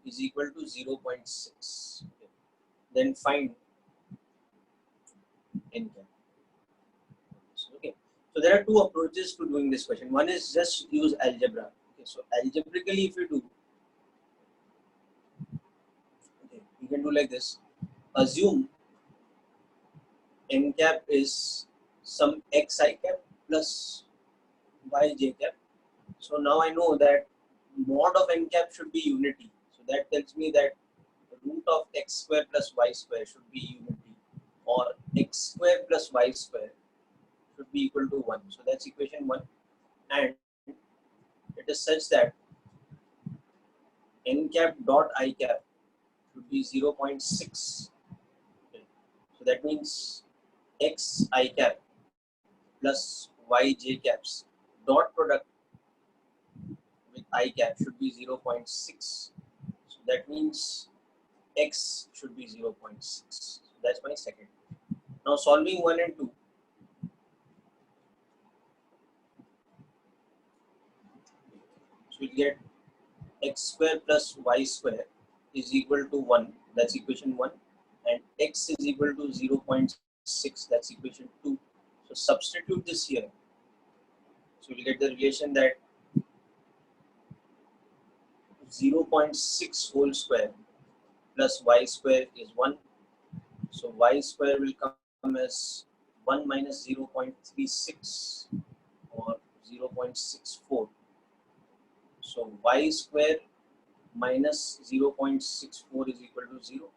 is equal to 0.6. Okay. Then find n cap. Okay. So there are two approaches to doing this question. One is just use algebra. Okay. So algebraically, if you do, okay, you can do like this. Assume n cap is some xi cap plus yj cap. So now I know that mod of n cap should be unity. So that tells me that the root of x square plus y square should be unity, or x square plus y square should be equal to 1. So that's equation 1, and it is such that n cap dot I cap should be 0.6. Okay. So that means x I cap plus y j caps dot product with I cap should be 0.6. So that means x should be 0.6. So that's my second. Now solving 1 and 2. So we'll get x square plus y square is equal to 1. That's equation 1. And x is equal to 0.6. That's equation 2. So substitute this here. So we'll get the relation that 0.6 whole square plus y square is 1. So y square will come as 1 minus 0.36 or 0.64. So y square minus 0.64 is equal to 0.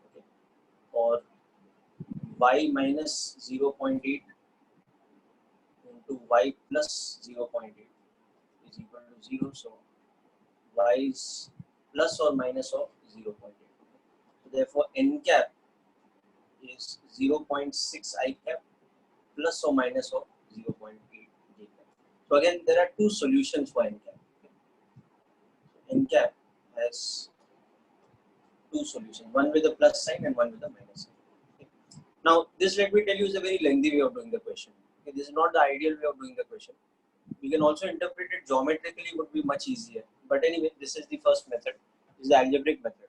Okay. Or y minus 0.8 into y plus 0.8 is equal to 0. So y is plus or minus of 0.8. So therefore n cap is 0.6 I cap plus or minus of 0.8 j cap. So again there are two solutions for n cap. N cap has two solutions, one with a plus sign and one with a minus sign. Okay. Now this, let me tell you, is a very lengthy way of doing the question. Okay. This is not the ideal way of doing the question. We can also interpret it geometrically, would be much easier. But anyway, this is the first method, this is the algebraic method.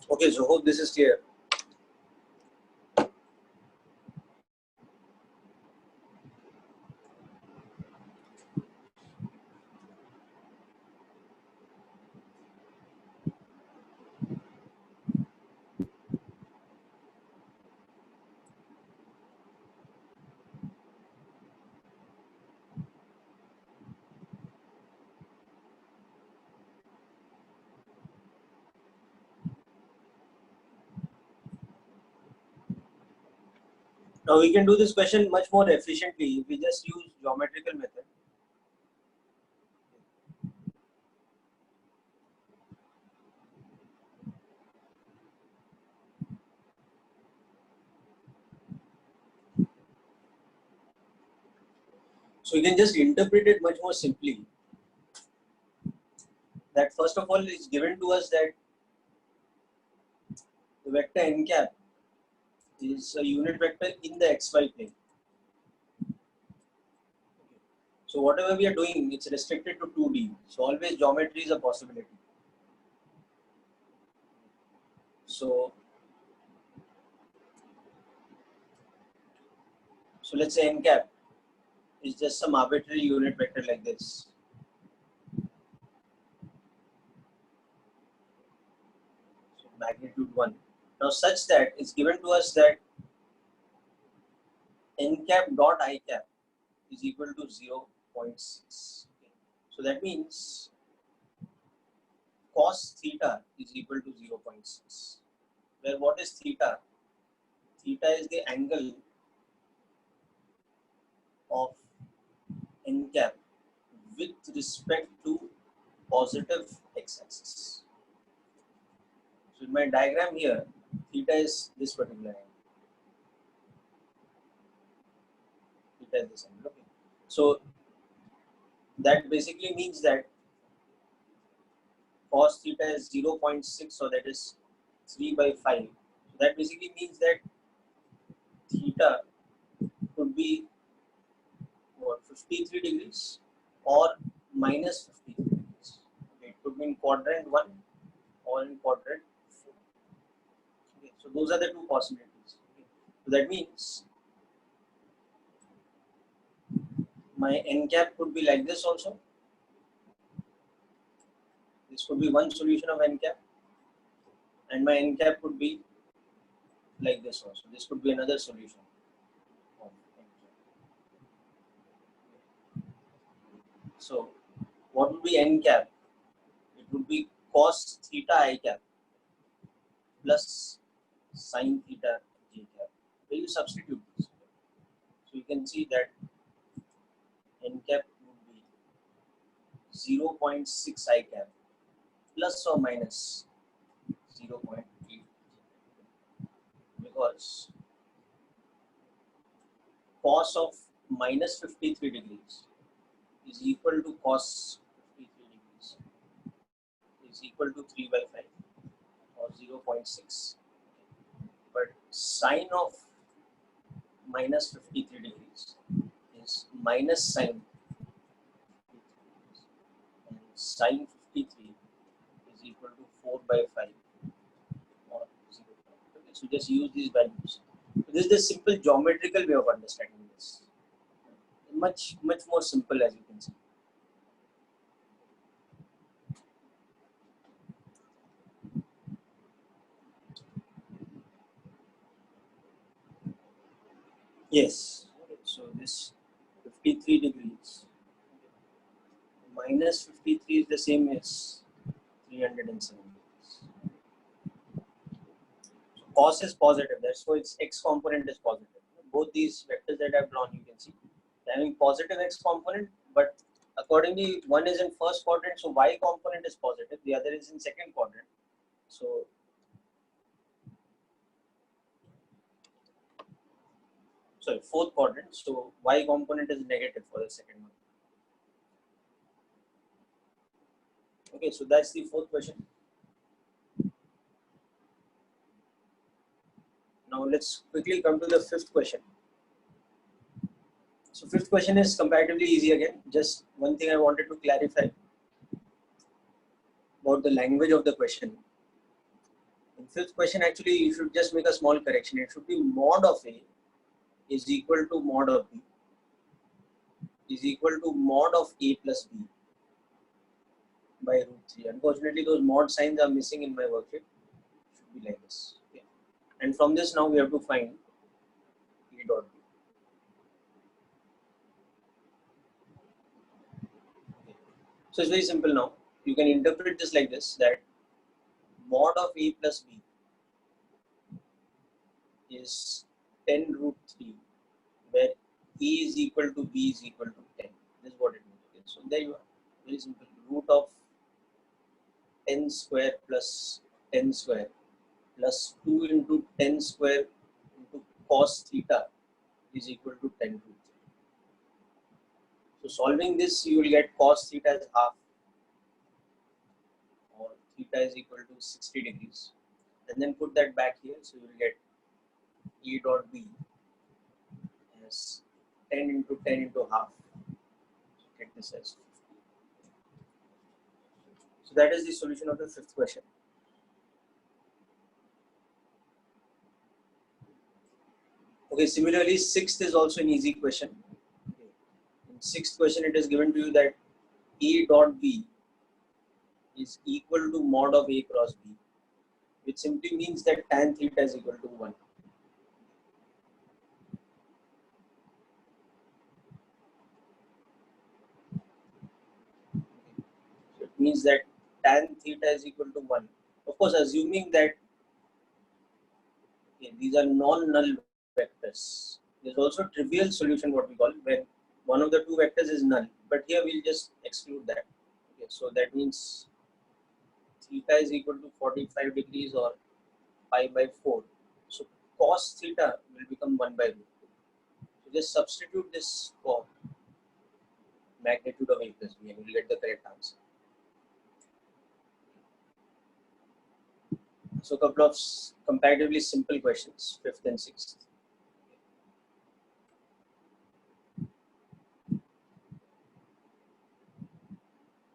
Okay, so hope this is clear. Now we can do this question much more efficiently if we just use geometrical method. So you can just interpret it much more simply. That first of all is given to us that the vector n cap is a unit vector in the xy plane. So whatever we are doing, it's restricted to 2D. So always geometry is a possibility. So let's say n cap is just some arbitrary unit vector like this. So magnitude 1. Now such that it's given to us that n cap dot I cap is equal to 0.6. Okay. So that means cos theta is equal to 0.6. Where what is theta? Theta is the angle of n cap with respect to positive x-axis. So in my diagram here, theta is this particular angle. Theta is this angle. Okay. So that basically means that cos theta is 0.6, so that is 3 by 5. So that basically means that theta could be what, 53 degrees or minus 53 degrees. Okay, it could be in quadrant 1 or in quadrant 4. Okay, so those are the two possibilities. Okay. So that means my n cap could be like this also. This could be one solution of n cap, and my n cap could be like this also. This could be another solution of n cap. So what would be n cap? It would be cos theta I cap plus sin theta j cap. Where you substitute this. So you can see that n cap would be 0.6 I cap plus or minus 0.8, because cos of minus 53 degrees is equal to cos 53 degrees is equal to 3 by 5 or 0.6. But sine of minus 53 degrees is minus sine 53 and sine 53 is equal to 4 by 5 or 0. Okay, so just use these values. So this is the simple geometrical way of understanding this. Much more simple, as you can see. Yes. Okay, so this 53 degrees minus 53 is the same as 307 degrees. So cos is positive, that's why its x component is positive. Both these vectors that I've drawn, you can see they're having positive x component, but accordingly one is in first quadrant, so y component is positive, the other is in second quadrant. So sorry, fourth quadrant, so y component is negative for the second one. Okay, so that's the fourth question. Now let's quickly come to the fifth question. So fifth question is comparatively easy again. Just one thing I wanted to clarify about the language of the question. In fifth question, actually, you should just make a small correction. It should be mod of A is equal to mod of B is equal to mod of A plus B by root 3. Unfortunately, those mod signs are missing in my worksheet. It should be like this. Okay. And from this now we have to find A dot B. Okay. So it's very simple now. You can interpret this like this, that mod of A plus B is 10 root 3, where A is equal to B is equal to 10. This is what it means. Okay. So there you are. Very simple. Root of 10 square plus 10 square plus 2 into 10 square into cos theta is equal to 10 root 3. So solving this, you will get cos theta as half, or theta is equal to 60 degrees, and then put that back here. So you will get E dot B as 10 into 10 into half. So get this as 50. So that is the solution of the fifth question. Okay, similarly, sixth is also an easy question. Okay. In sixth question, it is given to you that E dot B is equal to mod of A cross B, which simply means that tan theta is equal to 1. So it means that tan theta is equal to 1. Of course, assuming that these are non-null vectors. There's also trivial solution, what we call, when one of the two vectors is null. But here we'll just exclude that. Okay, so that means theta is equal to 45 degrees or pi by 4. So cos theta will become 1 by root 2. So just substitute this for magnitude of A plus B and you'll get the correct answer. So a couple of comparatively simple questions, fifth and sixth.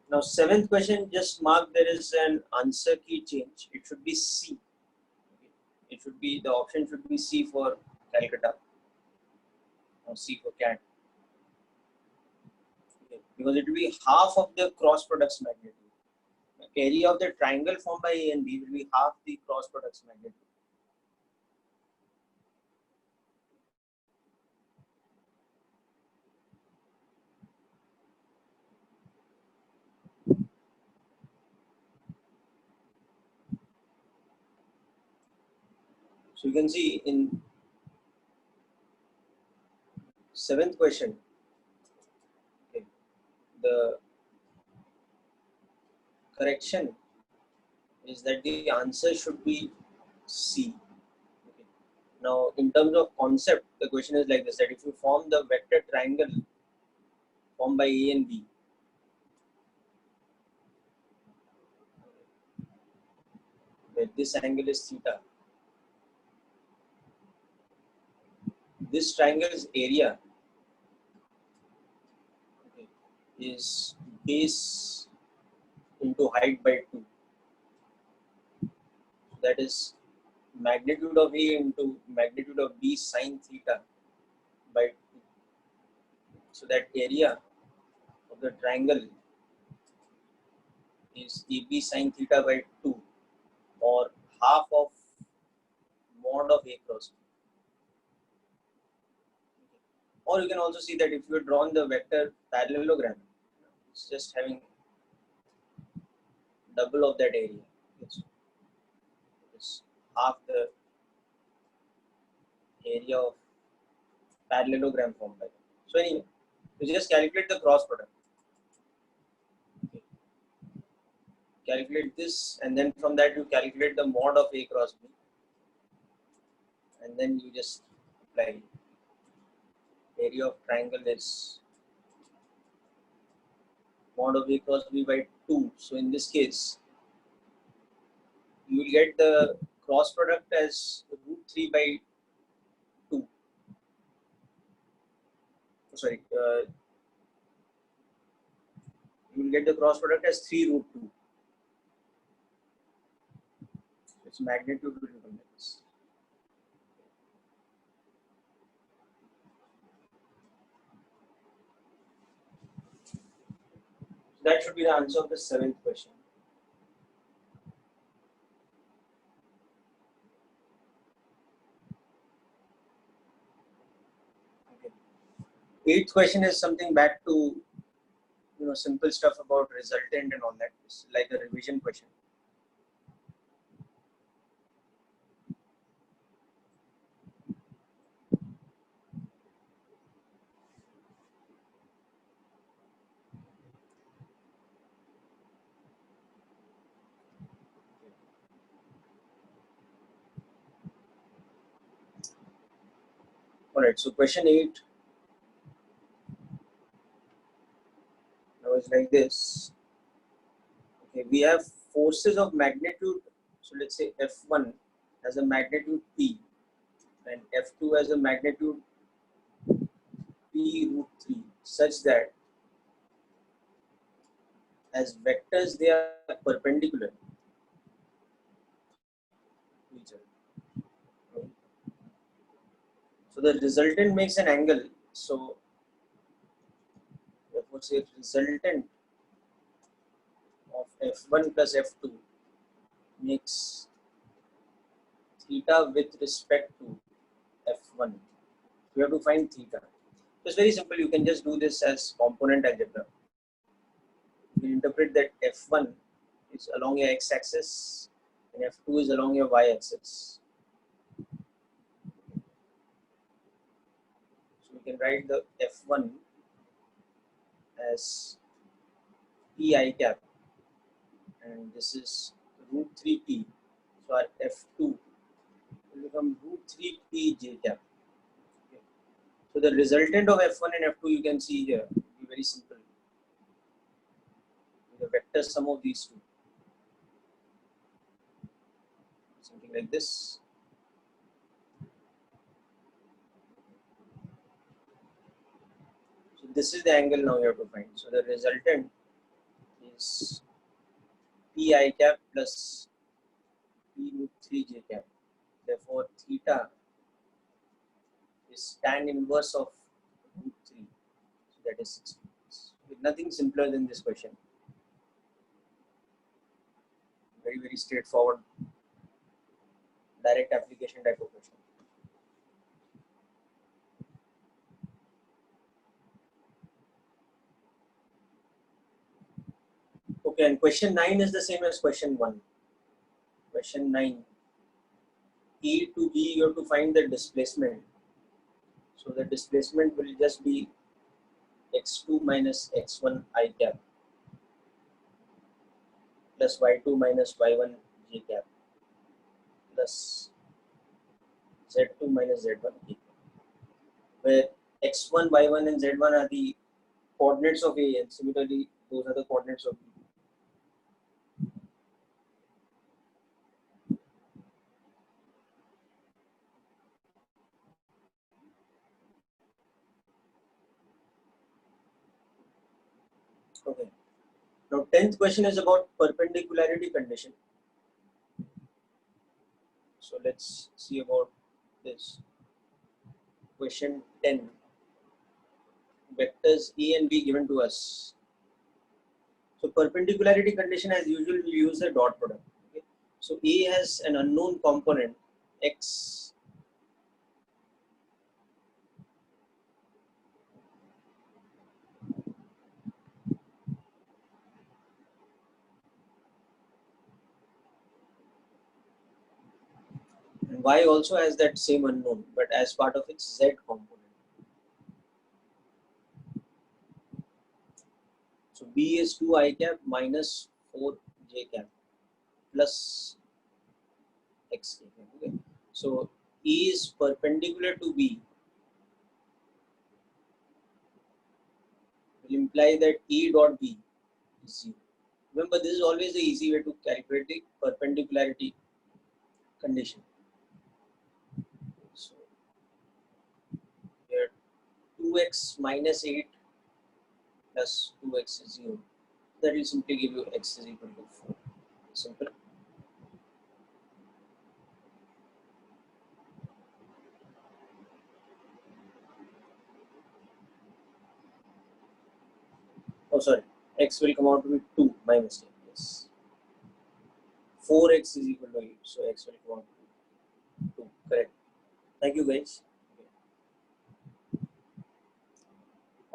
Now seventh question, just mark there is an answer key change. It should be C. It should be, the option should be C for Calcutta or C for CAT. Okay. Because it will be half of the cross product's magnitude. The area of the triangle formed by A and B will be half the cross product's magnitude. So you can see in seventh question, okay, the correction is that the answer should be C. Okay. Now, in terms of concept, the question is like this: that if you form the vector triangle formed by A and B, where this angle is theta, this triangle's area, okay, is base into height by 2. That is magnitude of A into magnitude of B sine theta by 2. So that area of the triangle is AB sine theta by 2, or half of mod of A cross B. Or you can also see that if you have drawn the vector parallelogram, it's just having double of that area. It's half the area of parallelogram formed by that. So anyway, you just calculate the cross product. Okay. Calculate this, and then from that you calculate the mod of A cross B, and then you just apply. Area of triangle is mod of A cross B by 2. So in this case, you will get the cross product as root 3 by 2. Sorry, you will get the cross product as 3 root 2. Its magnitude will become like this. That should be the answer of the seventh question. Okay. Eighth question is something back to simple stuff about resultant and all that. It's like a revision question. All right, so question 8. Now it's like this. Okay, we have forces of magnitude. So let's say F1 has a magnitude P and F2 has a magnitude P root 3, such that as vectors they are perpendicular to each other. So the resultant makes an angle. So therefore say resultant of F1 plus F2 makes theta with respect to F1. We have to find theta. So it's very simple. You can just do this as component algebra. You interpret that F1 is along your x-axis and F2 is along your y-axis. So we can write the F1 as Pi cap, and this is root 3p. So our F2 will become root 3p j cap. Okay. So the resultant of F1 and F2 you can see here will be very simple. The vector sum of these two. Something like this. So this is the angle now you have to find. So the resultant is Pi cap plus P root 3 j cap. Therefore, theta is tan inverse of root 3. So that is 60 degrees. Nothing simpler than this question. Very, very straightforward, direct application type of question. Okay, and question 9 is the same as question 1. Question 9. E to B, you have to find the displacement. So the displacement will just be x2 minus x1 I cap plus y2 minus y1 j cap plus z2 minus z1 j cap, where x1, y1 and z1 are the coordinates of A, and similarly those are the coordinates of B. Okay. Now 10th question is about perpendicularity condition. So let's see about this. Question 10. Vectors A and B given to us. So perpendicularity condition, as usual, we use the dot product. Okay? So A has an unknown component x. And Y also has that same unknown, but as part of its Z component. So B is 2 I cap minus 4 j cap plus x cap. Okay. So E is perpendicular to B will imply that E dot B is 0. Remember, this is always the easy way to calculate the perpendicularity condition. So here 2x minus 8 plus 2x is 0. That will simply give you x is equal to 4. Simple. Oh, sorry. X will come out to be 2. My mistake. Yes. 4x is equal to 8. So x will come out to be 2. Correct. Thank you, guys. Okay.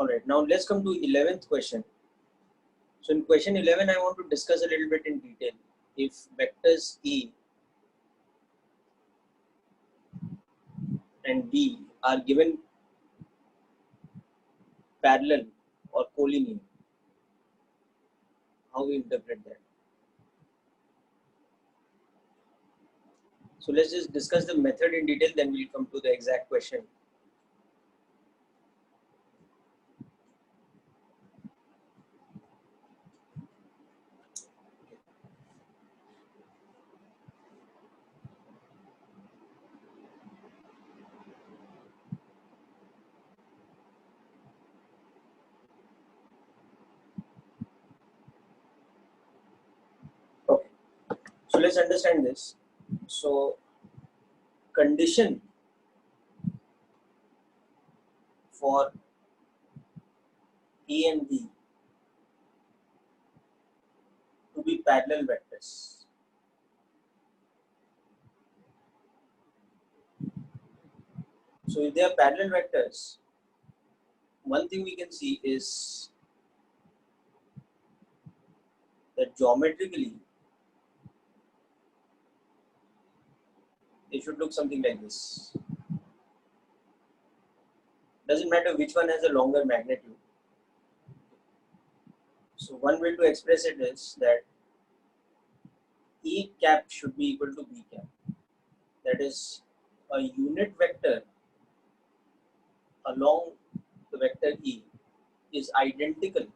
Alright. Now let's come to 11th question. So in question 11, I want to discuss a little bit in detail. If vectors A and B are given parallel or collinear, how we interpret that. So let's just discuss the method in detail, then we'll come to the exact question. let's understand this. So condition for A and B to be parallel vectors. So if they are parallel vectors, one thing we can see is that geometrically they should look something like this. Doesn't matter which one has a longer magnitude. So one way to express it is that E cap should be equal to B cap. That is, a unit vector along the vector E is identical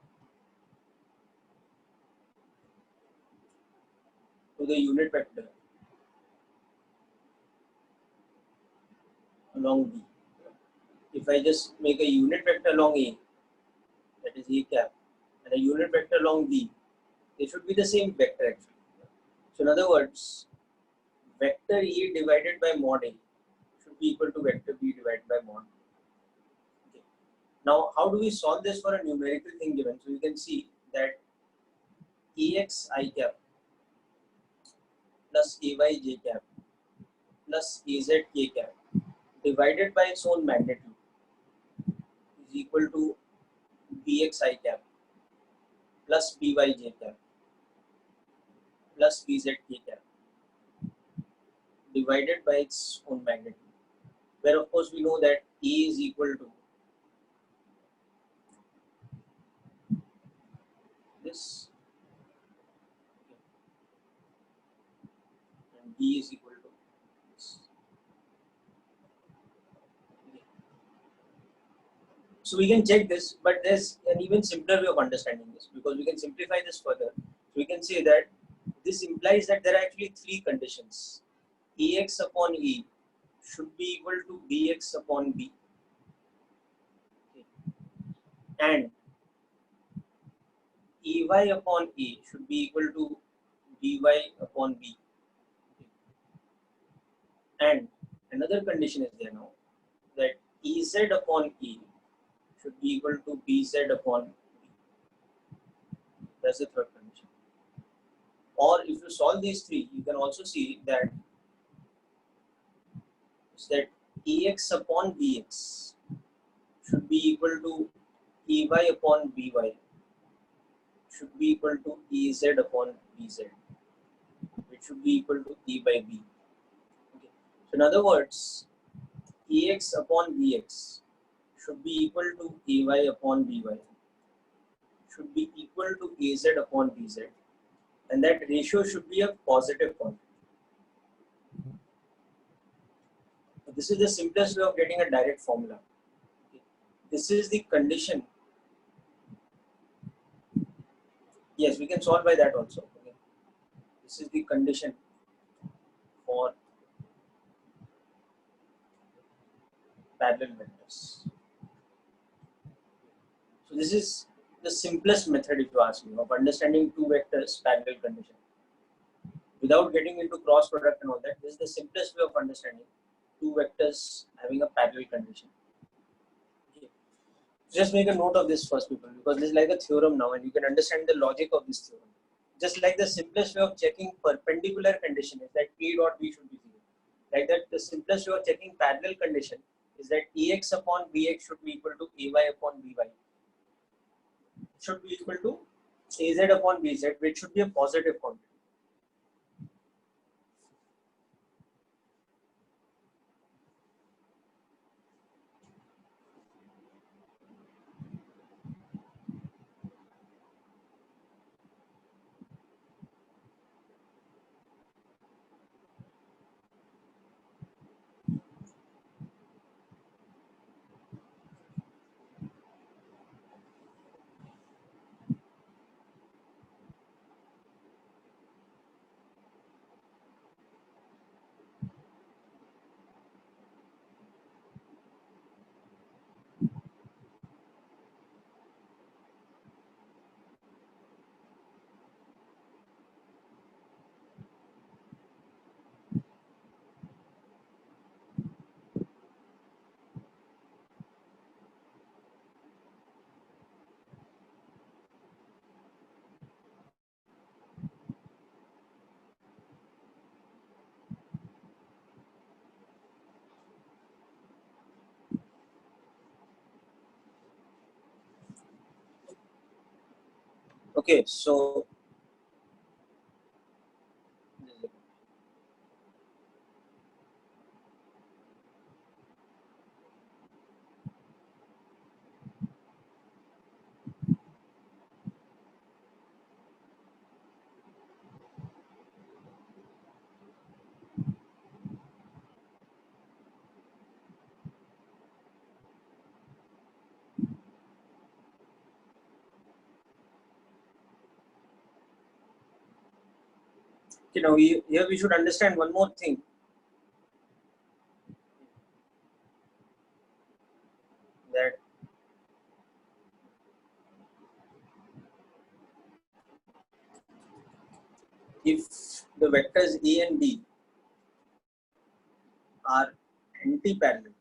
to the unit vector along B. If I just make a unit vector along A, that is E cap, and a unit vector along B, they should be the same vector actually. So in other words, vector E divided by mod A should be equal to vector B divided by mod A. Okay. Now, how do we solve this for a numerical thing given? So you can see that Ex I cap plus Ay j cap plus Az k cap divided by its own magnitude is equal to Bx I cap plus By j cap plus Bz k cap divided by its own magnitude, where of course we know that E is equal to this and B is equal to this. So we can check this, but there's an even simpler way of understanding this, because we can simplify this further. So we can say that this implies that there are actually three conditions. Ex upon E should be equal to Bx upon B, and Ey upon A should be equal to By upon B. And another condition is there now, that Ez upon E should be equal to Bz upon B. That's the third condition. Or if you solve these three, you can also see that Ex upon Bx should be equal to Ey upon By should be equal to Ez upon Bz, which should be equal to E by B. Okay. So in other words, Ex upon Bx should be equal to Ay upon By, should be equal to Az upon Bz, and that ratio should be a positive quantity. So this is the simplest way of getting a direct formula. Okay. This is the condition. Yes, we can solve by that also. Okay. This is the condition for parallel vectors. So this is the simplest method, if you ask me, of understanding two vectors parallel condition. Without getting into cross product and all that, this is the simplest way of understanding two vectors having a parallel condition. Okay. Just make a note of this first, people, because this is like a theorem now, and you can understand the logic of this theorem. Just like the simplest way of checking perpendicular condition is that A dot B should be 0. Like that, the simplest way of checking parallel condition is that Ex upon Bx should be equal to Ay upon By. Should be equal to Az upon Bz, which should be a positive quantity. Okay, so here we should understand one more thing, that if the vectors A and B are anti-parallel,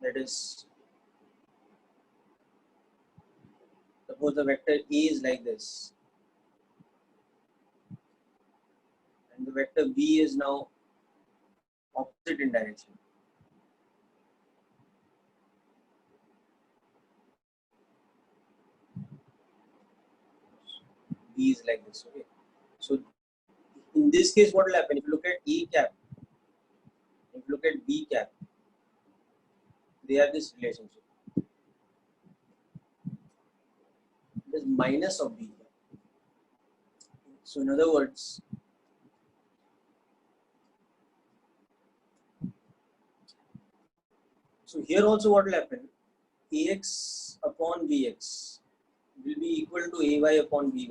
that is, suppose the vector A is like this and the vector B is now opposite in direction. B is like this. Okay, so in this case, what will happen? If you look at A cap, if you look at B cap, they have this relationship. It is minus of B cap. So in other words, so here also what will happen? Ax upon Bx will be equal to Ay upon By,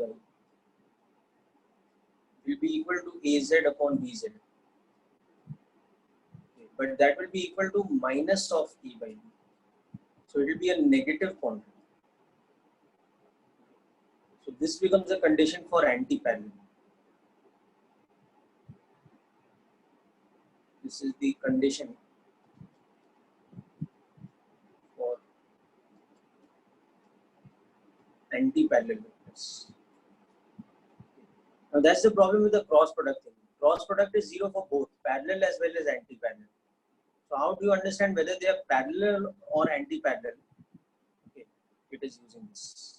will be equal to Az upon Bz. Okay, but that will be equal to minus of A by B. So it will be a negative quantity. So this becomes a condition for anti-parallel. This is the condition for anti-parallel vectors. Now that's the problem with the cross product thing. Cross product is zero for both parallel as well as anti-parallel. So how do you understand whether they are parallel or anti-parallel? Okay, it is using this.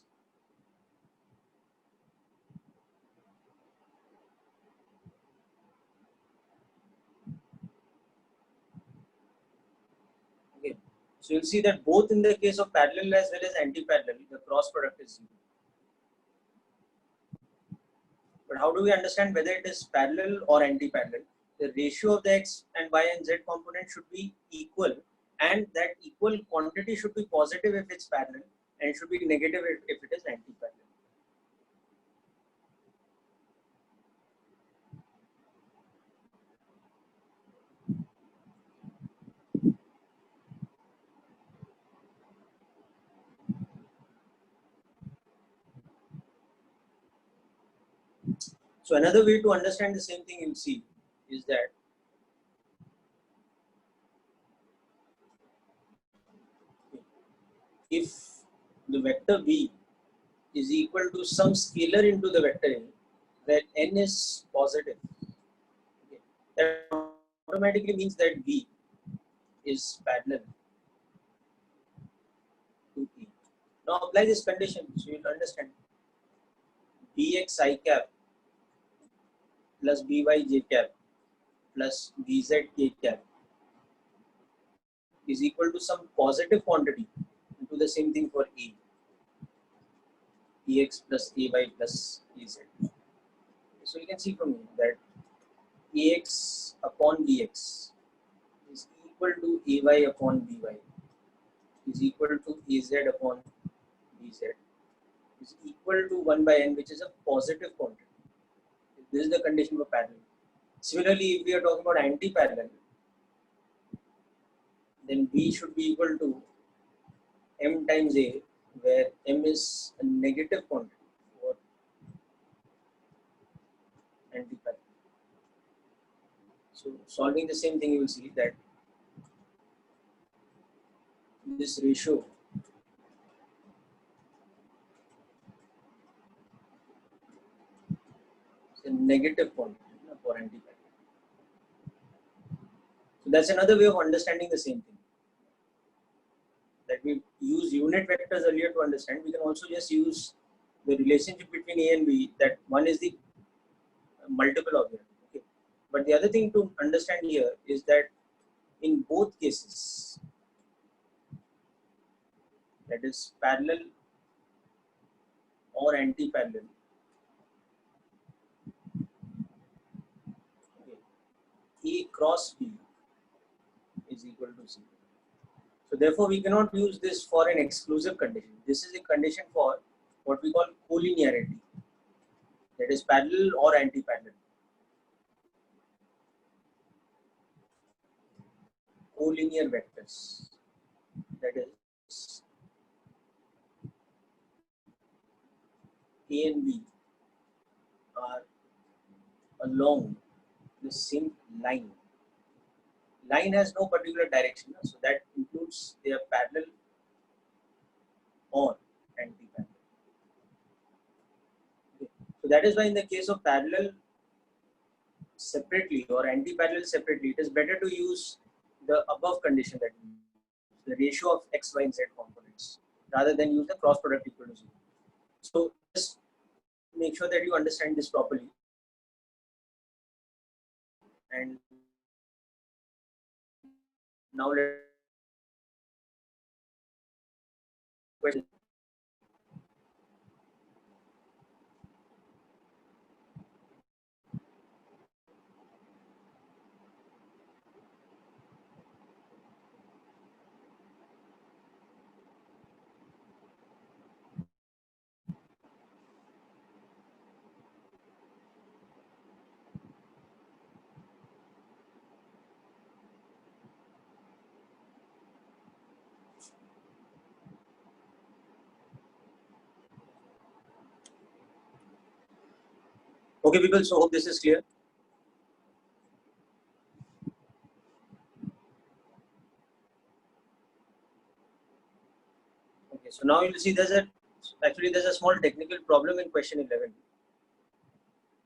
Okay, so you'll see that both in the case of parallel as well as anti-parallel, the cross product is zero. But how do we understand whether it is parallel or anti-parallel? The ratio of the x and y and z component should be equal, and that equal quantity should be positive if it's parallel, and it should be negative if it is anti-parallel. So another way to understand the same thing you'll see is that if the vector B is equal to some scalar into the vector A, where n is positive, okay, that automatically means that B is parallel to E. Now apply this condition so you'll understand. Bx I cap plus By j cap plus Bz k cap is equal to some positive quantity into the same thing for E. Ex plus Ay plus Ez. So you can see from here that Ax upon Bx is equal to Ay upon By is equal to Az upon Bz is equal to 1 by n, which is a positive quantity. This is the condition for parallel. Similarly, if we are talking about anti-parallel, then B should be equal to m times A, where m is a negative quantity for anti-parallel. So solving the same thing, you will see that this ratio is a negative quantity for anti-parallel. So that's another way of understanding the same thing. that we use unit vectors earlier to understand, we can also just use the relationship between A and B, that one is the multiple of them. Okay. But the other thing to understand here is that in both cases, that is parallel or anti-parallel, okay, A cross B is equal to 0. So therefore, we cannot use this for an exclusive condition. This is a condition for what we call collinearity, that is parallel or anti-parallel. Collinear vectors, that is A and B are along the same line. Line has no particular direction, so that includes their parallel or anti-parallel. Okay. So that is why in the case of parallel separately or anti-parallel separately, it is better to use the above condition, that the ratio of x, y, and z components, rather than use the cross product equal to 0. So just make sure that you understand this properly. And now let's question. Okay, people, so hope this is clear. Okay, so now you'll see there's a small technical problem in question 11.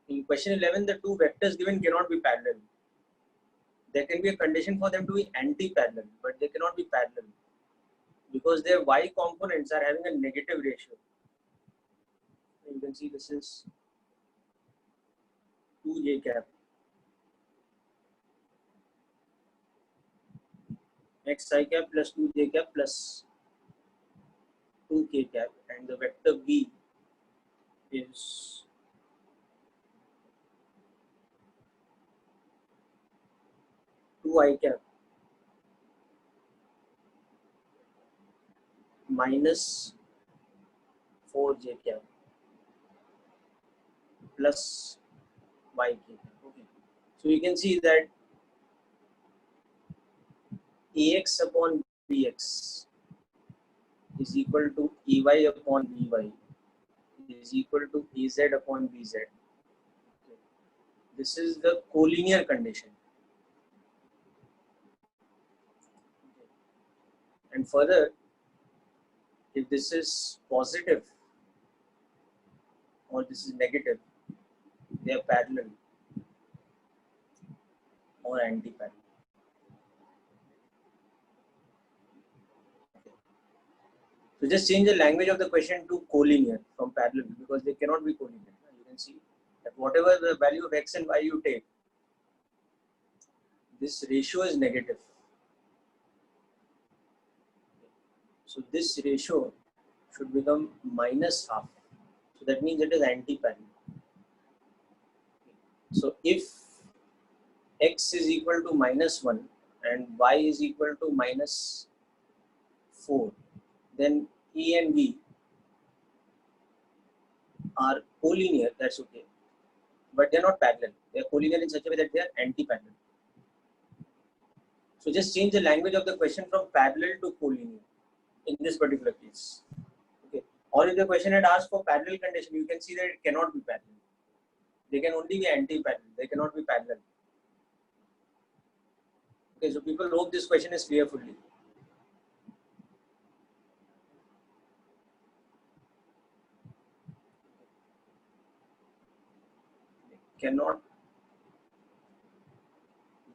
In question 11, the two vectors given cannot be parallel. There can be a condition for them to be anti-parallel, but they cannot be parallel because their y components are having a negative ratio. You can see this is 2j cap xi cap plus 2j cap plus 2k cap, and the vector v is two I cap minus 4j cap plus yk cap. Okay, so you can see that ax upon bx is equal to ey upon by is equal to az upon bz. Okay. This is the collinear condition. Okay. And further, if this is positive or this is negative, they are parallel or anti-parallel. Okay. So just change the language of the question to collinear from parallel, because they cannot be collinear. You can see that whatever the value of x and y you take, this ratio is negative. So this ratio should become minus half. So that means it is anti-parallel. So if x is equal to minus 1 and y is equal to minus 4, then E and B are collinear, that's okay. But they are not parallel. They are collinear in such a way that they are anti-parallel. So just change the language of the question from parallel to collinear in this particular case. Okay. Or if the question had asked for parallel condition, you can see that it cannot be parallel. They can only be anti-parallel. They cannot be parallel. Okay, so people hope this question is clear fully. They cannot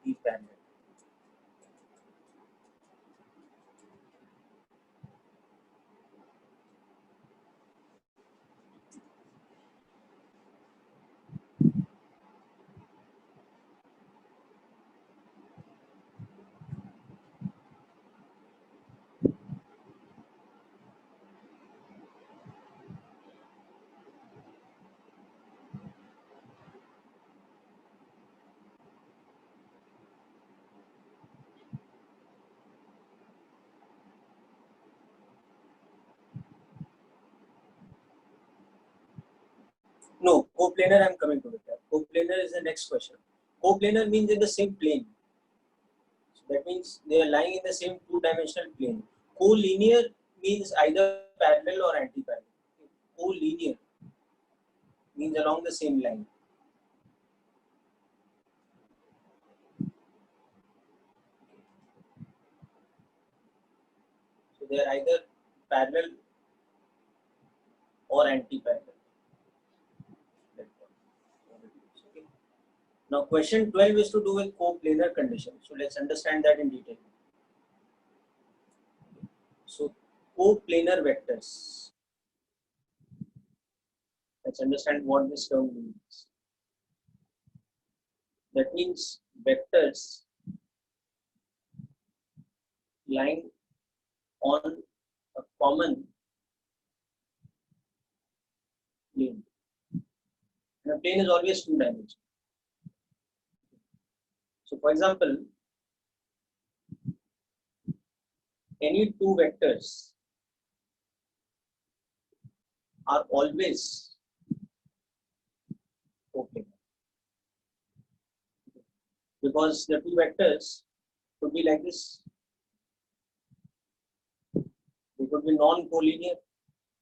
be parallel. No, coplanar I'm coming to it. Coplanar is the next question. Coplanar means in the same plane. So that means they are lying in the same two-dimensional plane. Collinear means either parallel or anti-parallel. Collinear means along the same line. So they are either parallel or anti-parallel. Okay. Now question 12 is to do with coplanar condition. So let's understand that in detail. So coplanar vectors. Let's understand what this term means. That means vectors lying on a common plane. And a plane is always two-dimensional. So for example, any two vectors are always coplanar. Because the two vectors could be like this. They could be non-collinear,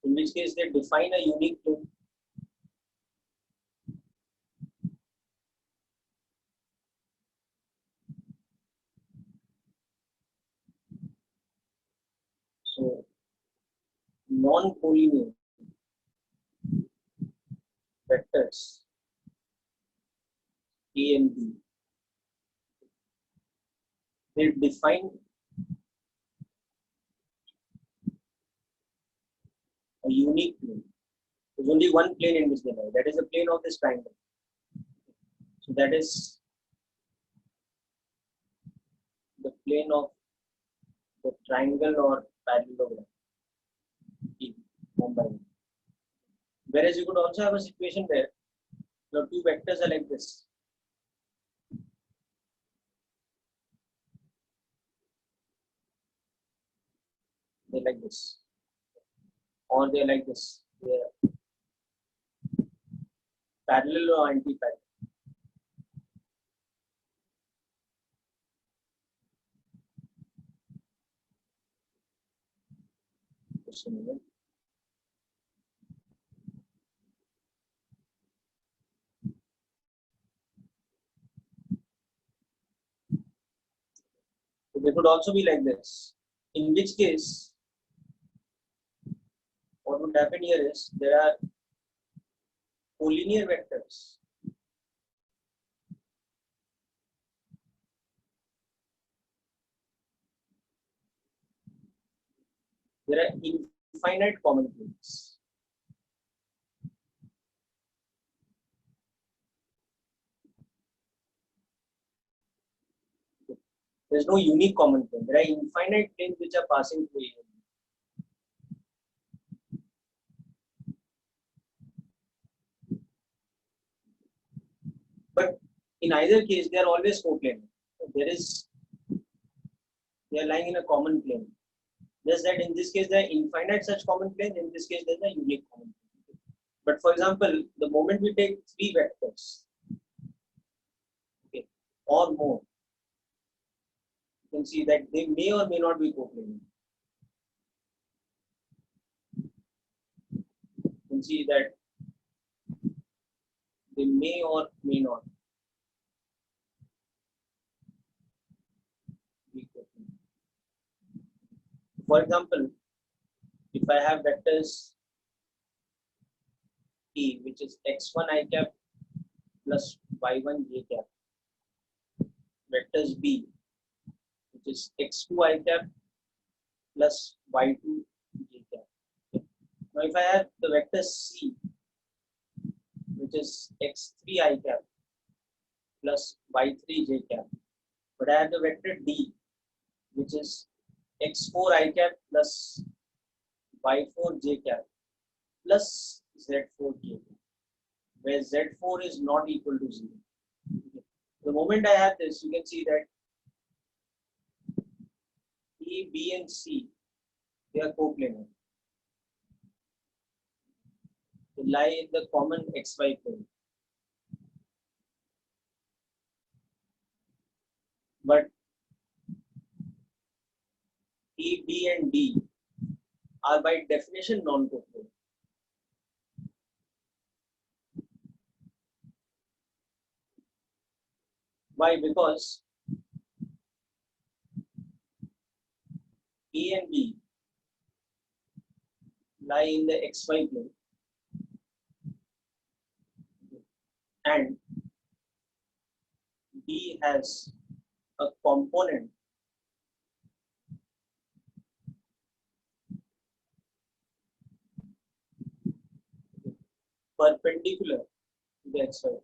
in which case they define a unique plane. So non-collinear vectors A and B, they define a unique plane. There's only one plane in which they lie. That is the plane of this triangle. So that is the plane of the triangle or parallelogram in Mumbai. Whereas you could also have a situation where the two vectors are like this. They're like this. Or they're like this. They're parallel or anti-parallel. Just a moment. So they could also be like this. In which case, what would happen here is there are collinear vectors. There are infinite common planes. There is no unique common plane. There are infinite planes which are passing through A. But in either case, they are always coplanar. They are lying in a common plane. Just that in this case, there are infinite such common planes. In this case, there is a unique common plane. But for example, the moment we take three vectors, okay, or more, you can see that they may or may not be coplanar. You can see that they may or may not be coplanar. For example, if I have vectors T, which is x1 I cap plus y1 j cap, vectors B, which is x2 I cap plus y2 j cap. Now, if I have the vector C, which is x3 I cap plus y3 j cap, but I have the vector D, which is x4 I cap plus y4 j cap plus z4 j cap, where z4 is not equal to 0. The moment I have this, you can see that E, B, and C, they are coplanar. they lie in the common XY plane. But E, B and D are by definition non-coplanar. Why? Because A and B lie in the XY plane and D has a component perpendicular to the XY plane,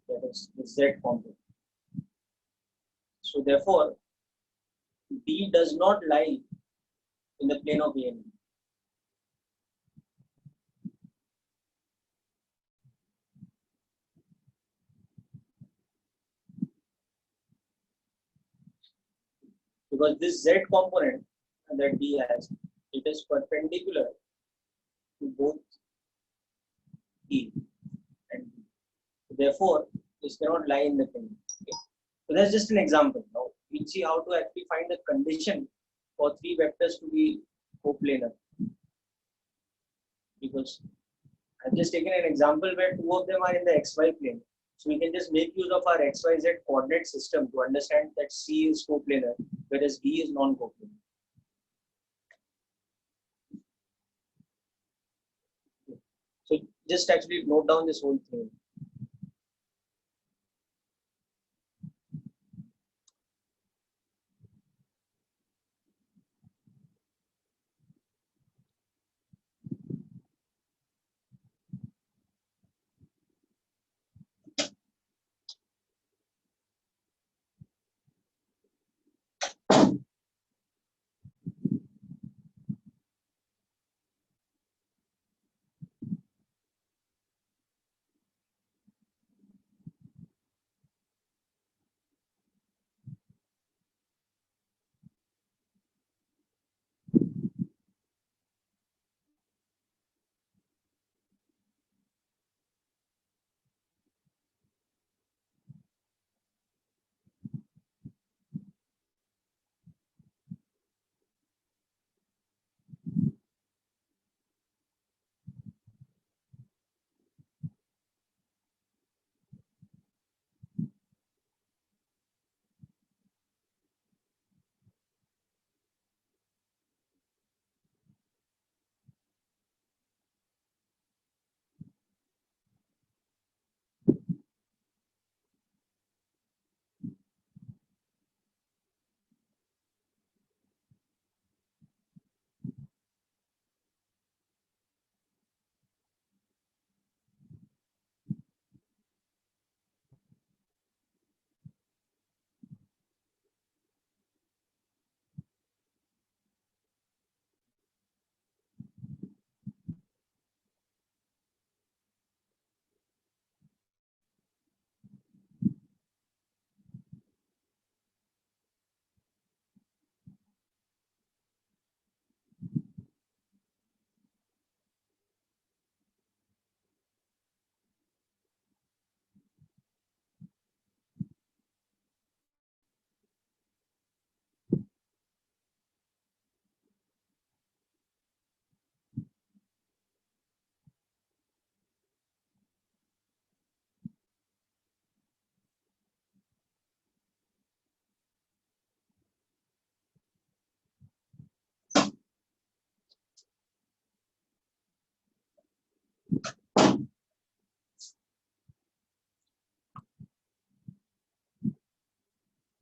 that is the Z component. So therefore, D does not lie in the plane of A and B. Because this Z component that D has, it is perpendicular to both E and B. Therefore, this cannot lie in the plane. Okay. So that's just an example. Now we'll see how to actually find the condition for three vectors to be coplanar. Because I've just taken an example where two of them are in the XY plane. So we can just make use of our XYZ coordinate system to understand that C is coplanar, whereas D is non-coplanar. So just actually note down this whole thing.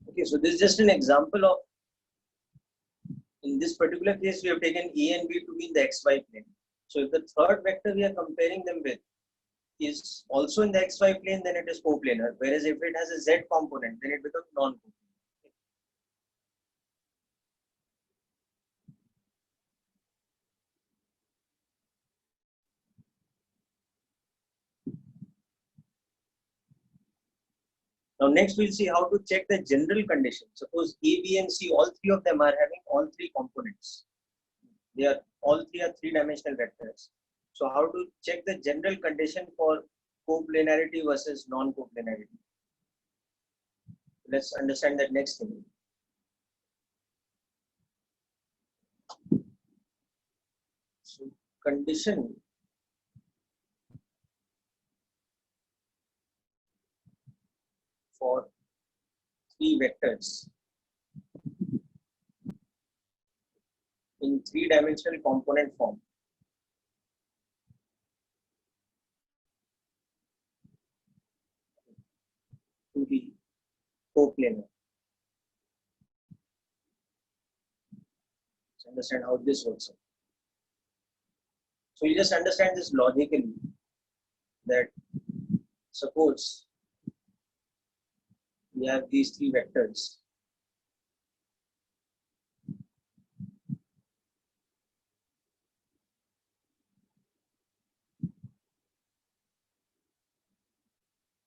Okay, so this is just an example of, in this particular case, we have taken A and B to be in the XY plane. So if the third vector we are comparing them with is also in the XY plane, then it is coplanar. Whereas if it has a Z component, then it becomes non-coplanar. Now next we'll see how to check the general condition. Suppose A, B and C, all three of them are having all three components. They are all three are three-dimensional vectors. So how to check the general condition for coplanarity versus non-coplanarity? Let's understand that next thing. So condition for three vectors in three-dimensional component form to be coplanar. Let's understand how this works. So you just understand this logically, that suppose we have these three vectors.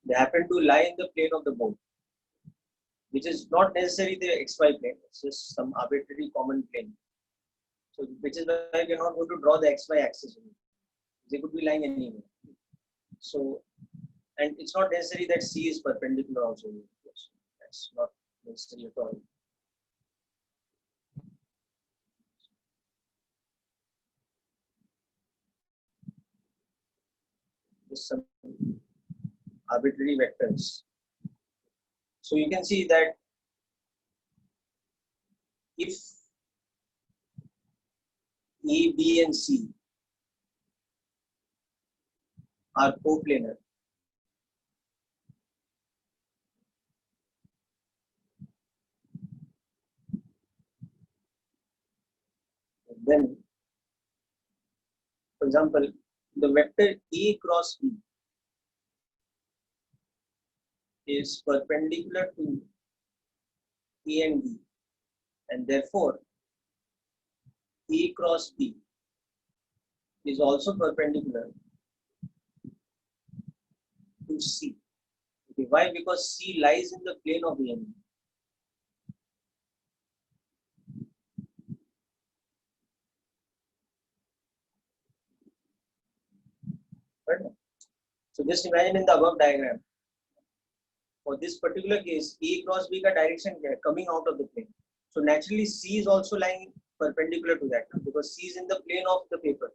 They happen to lie in the plane of the board, which is not necessarily the XY plane, it's just some arbitrary common plane. So which is why we are not going to draw the XY axis. They could be lying anywhere. So, and it's not necessary that C is perpendicular also. That's not necessary at all. Just some arbitrary vectors. So you can see that if A, B, and C are coplanar, then, for example, the vector A cross B is perpendicular to A and B, and therefore A cross B is also perpendicular to C. Okay, why? Because C lies in the plane of A and B. Right? So just imagine in the above diagram, for this particular case, A cross B ka direction coming out of the plane. So naturally C is also lying perpendicular to that, because C is in the plane of the paper.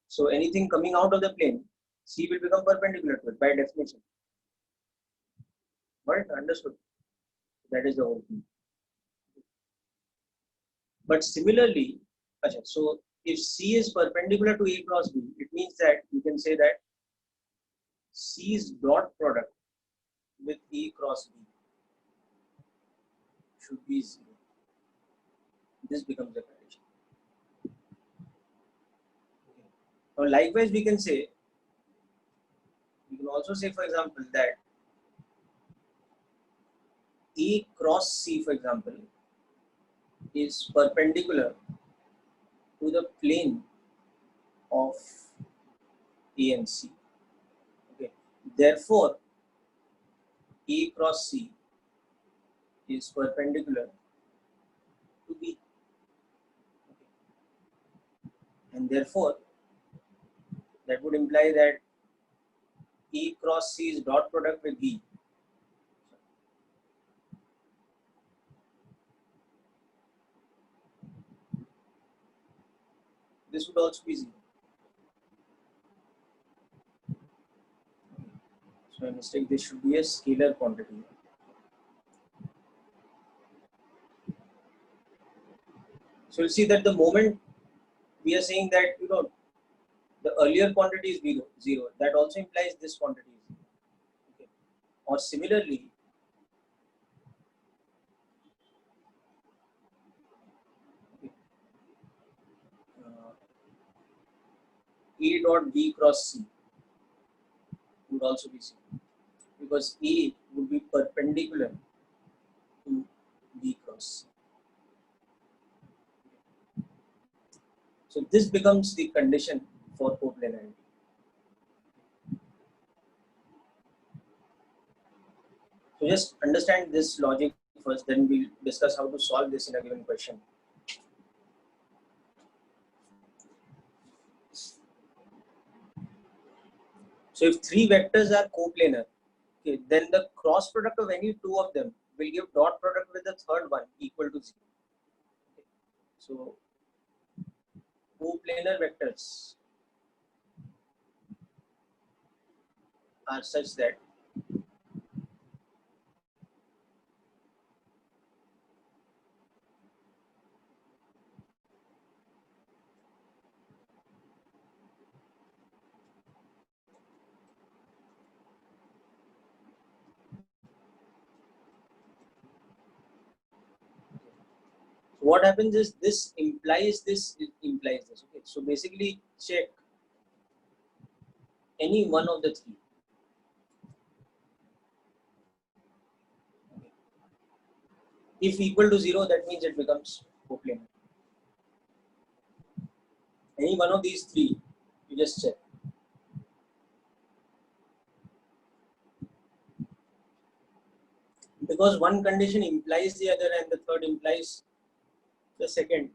So anything coming out of the plane, C will become perpendicular to it by definition. Right? Understood? That is the whole thing. But similarly, so if C is perpendicular to A cross B, it means that you can say that C's dot product with A cross B should be 0. This becomes the condition. Now, likewise, we can also say, for example, that A cross C, for example, is perpendicular to the plane of A and C. Okay. Therefore, A cross C is perpendicular to B. Okay. And therefore, that would imply that A cross C is dot product with B. This would also be 0. So, by mistake, this should be a scalar quantity. So, you'll see that the moment we are saying that, the earlier quantity is 0, that also implies this quantity is 0. Okay. Or similarly, A dot B cross C would also be 0, because A would be perpendicular to B cross C. So this becomes the condition for coplanarity. So just understand this logic first, then we'll discuss how to solve this in a given question. So if three vectors are coplanar, okay, then the cross product of any two of them will give dot product with the third one equal to 0. Okay. So coplanar vectors are such that what happens is this implies this, it implies this. Okay, so basically check any one of the three. If equal to 0, that means it becomes coplanar. Any one of these three, you just check. Because one condition implies the other and the third implies the second.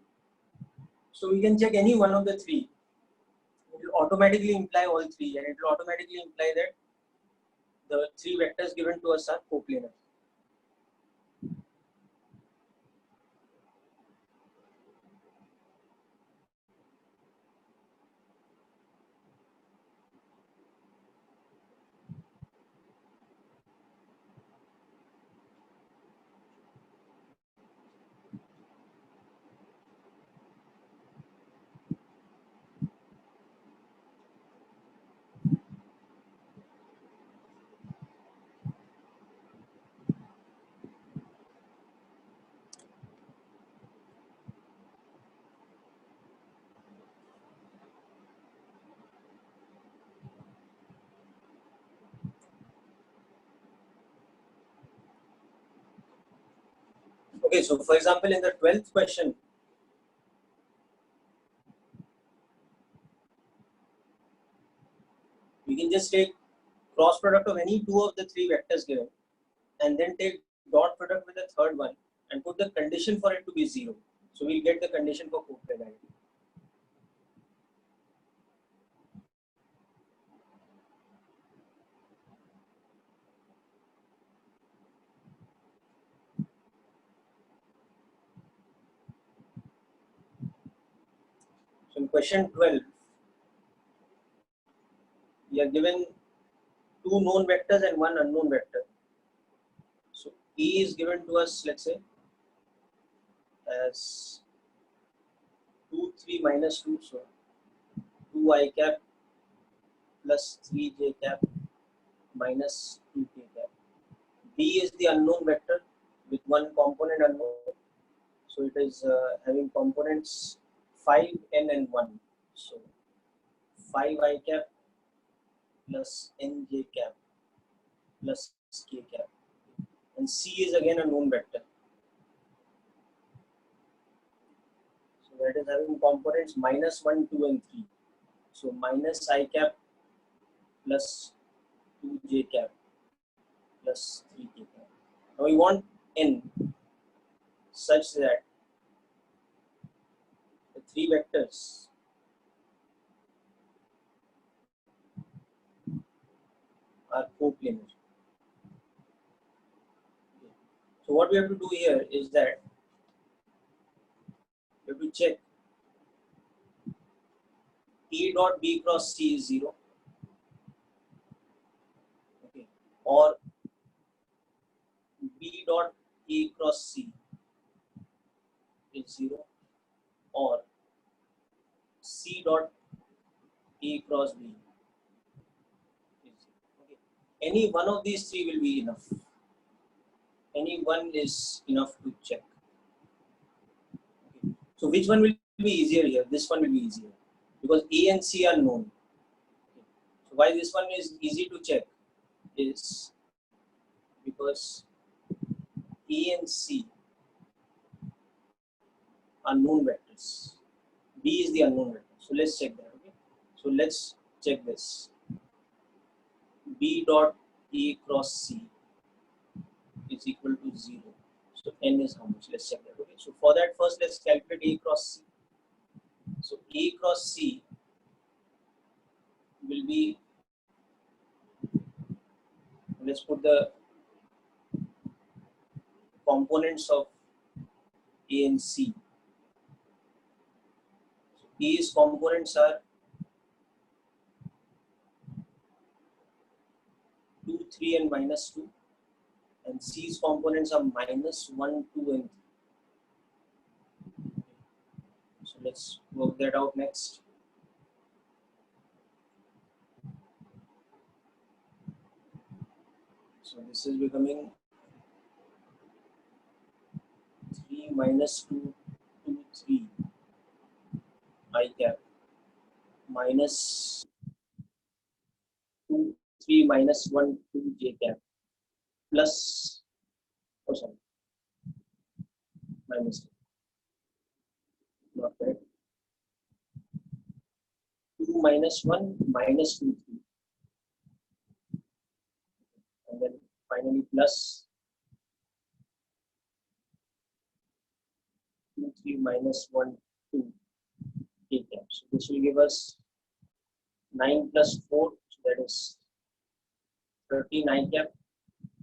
So we can check any one of the three. It will automatically imply all three, and it will automatically imply that the three vectors given to us are coplanar. Okay, so for example, in the 12th question, we can just take cross product of any two of the three vectors given, and then take dot product with the third one and put the condition for it to be 0. So we'll get the condition for coplanarity. So in question 12, we are given two known vectors and one unknown vector. So E is given to us, let's say, as 2, 3, minus 2. So 2i cap plus 3j cap minus 2k cap. B is the unknown vector with one component unknown. So it is having components 5, n, and 1. So 5i cap plus nj cap plus k cap. And C is again a known vector. So that is having components minus 1, 2, and 3. So minus I cap plus 2j cap plus 3k cap. Now we want n such that the three vectors are coplanar. So what we have to do here is that we have to check E dot B cross C is 0, okay, or B dot A cross C is 0, or C dot A cross B is 0. Okay. Any one of these three will be enough. Any one is enough to check. Okay. So which one will be easier here? This one will be easier because A and C are known. Okay. So why this one is easy to check is because A and C are known vectors. B is the unknown vector. So let's check that. Okay. So let's check this. B dot A cross C is equal to 0. So n is how much? Let's check that. Okay. So for that, first let's calculate A cross C. So A cross C will be let's put the components of A and C. A's components are 2, 3 and minus 2, and C's components are minus 1, 2 and 3. So let's work that out next. So this is becoming 3 minus 2, 2, 3 I cap minus 2, 3 minus 1, 2 j cap plus, oh sorry, minus, not correct, 2 minus 1 minus 2, 3, and then finally plus 2, 3 minus 1, 2 j cap. So this will give us 9 plus 4, so that is 13 I cap,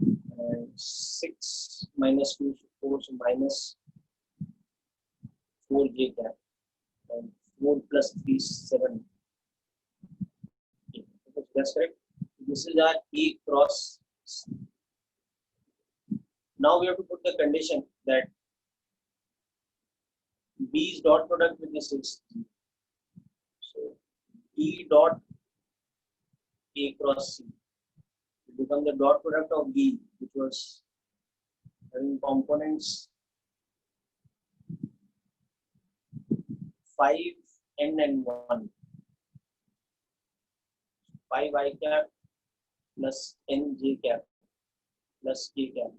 and 6 minus 2 is 4, so minus 4 j cap, and 4 plus 3 is 7. Okay, that's correct. This is our A cross C. Now we have to put the condition that B's dot product with this is G. So B dot A cross C will become the dot product of B, which was having components 5, n and 1. 5 I cap plus n j cap plus k cap.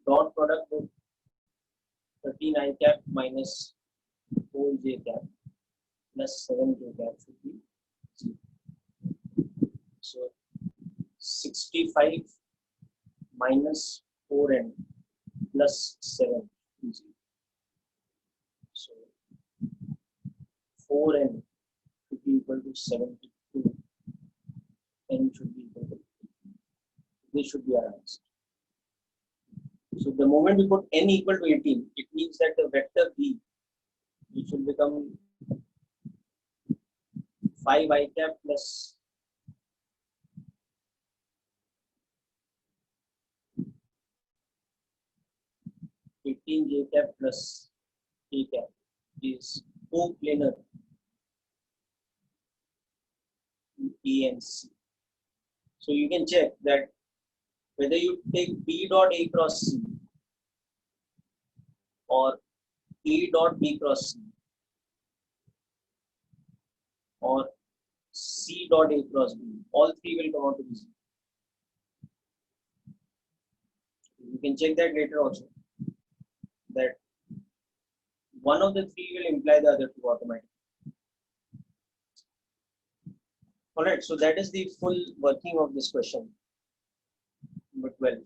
Dot product with 13 I cap minus 4 j cap plus 7 j cap should be 0. So 65 minus 4n plus 7 is 0. So 4n should be equal to 72. N should be equal to 3. This should be our answer. So the moment we put n equal to 18, it means that the vector B, which will become 5 I cap plus 18 j cap plus k cap, is coplanar to A and C. So you can check that whether you take B dot A cross C or A dot B cross C or C dot A cross B, all three will come out to be 0. You can check that later also, that one of the three will imply the other two automatically. Alright, so that is the full working of this question. Number 12.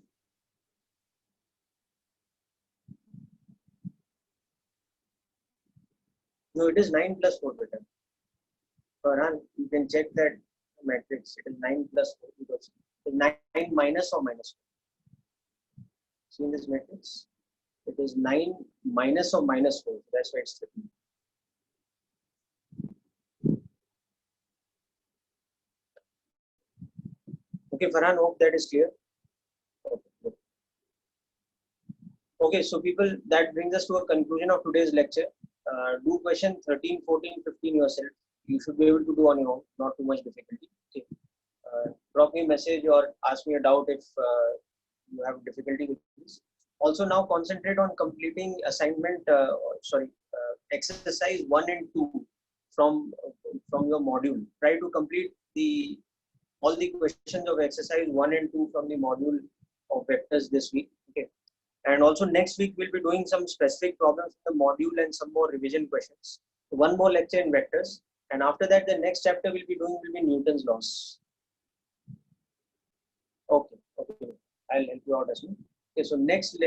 No, it is 9 plus 4 beta. Farhan, you can check that matrix. It is 9 plus 4 because it is 9 minus or minus 4. See in this matrix? It is 9 minus or minus 4. That's why it's 13. Okay, Farhan, hope that is clear. Okay, so people, that brings us to a conclusion of today's lecture. Do question 13, 14, 15 yourself. You should be able to do on your own, not too much difficulty. Okay. Drop me a message or ask me a doubt if you have difficulty with this. Also, now concentrate on completing assignment, exercise 1 and 2 from your module. Try to complete all the questions of exercise 1 and 2 from the module of vectors this week. Okay. And also next week we'll be doing some specific problems in the module and some more revision questions. So one more lecture in vectors, and after that the next chapter we'll be doing will be Newton's laws. Okay, I'll help you out as well. Okay, so next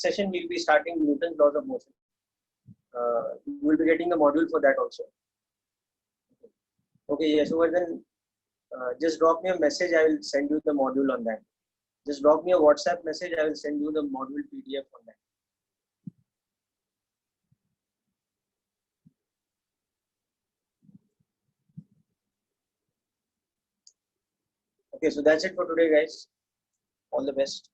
session we'll be starting Newton's laws of motion. We'll be getting a module for that also. Okay, yes, so then just drop me a message. I will send you the module on that. Just drop me a WhatsApp message. I will send you the module PDF on that. Okay, so that's it for today, guys. All the best.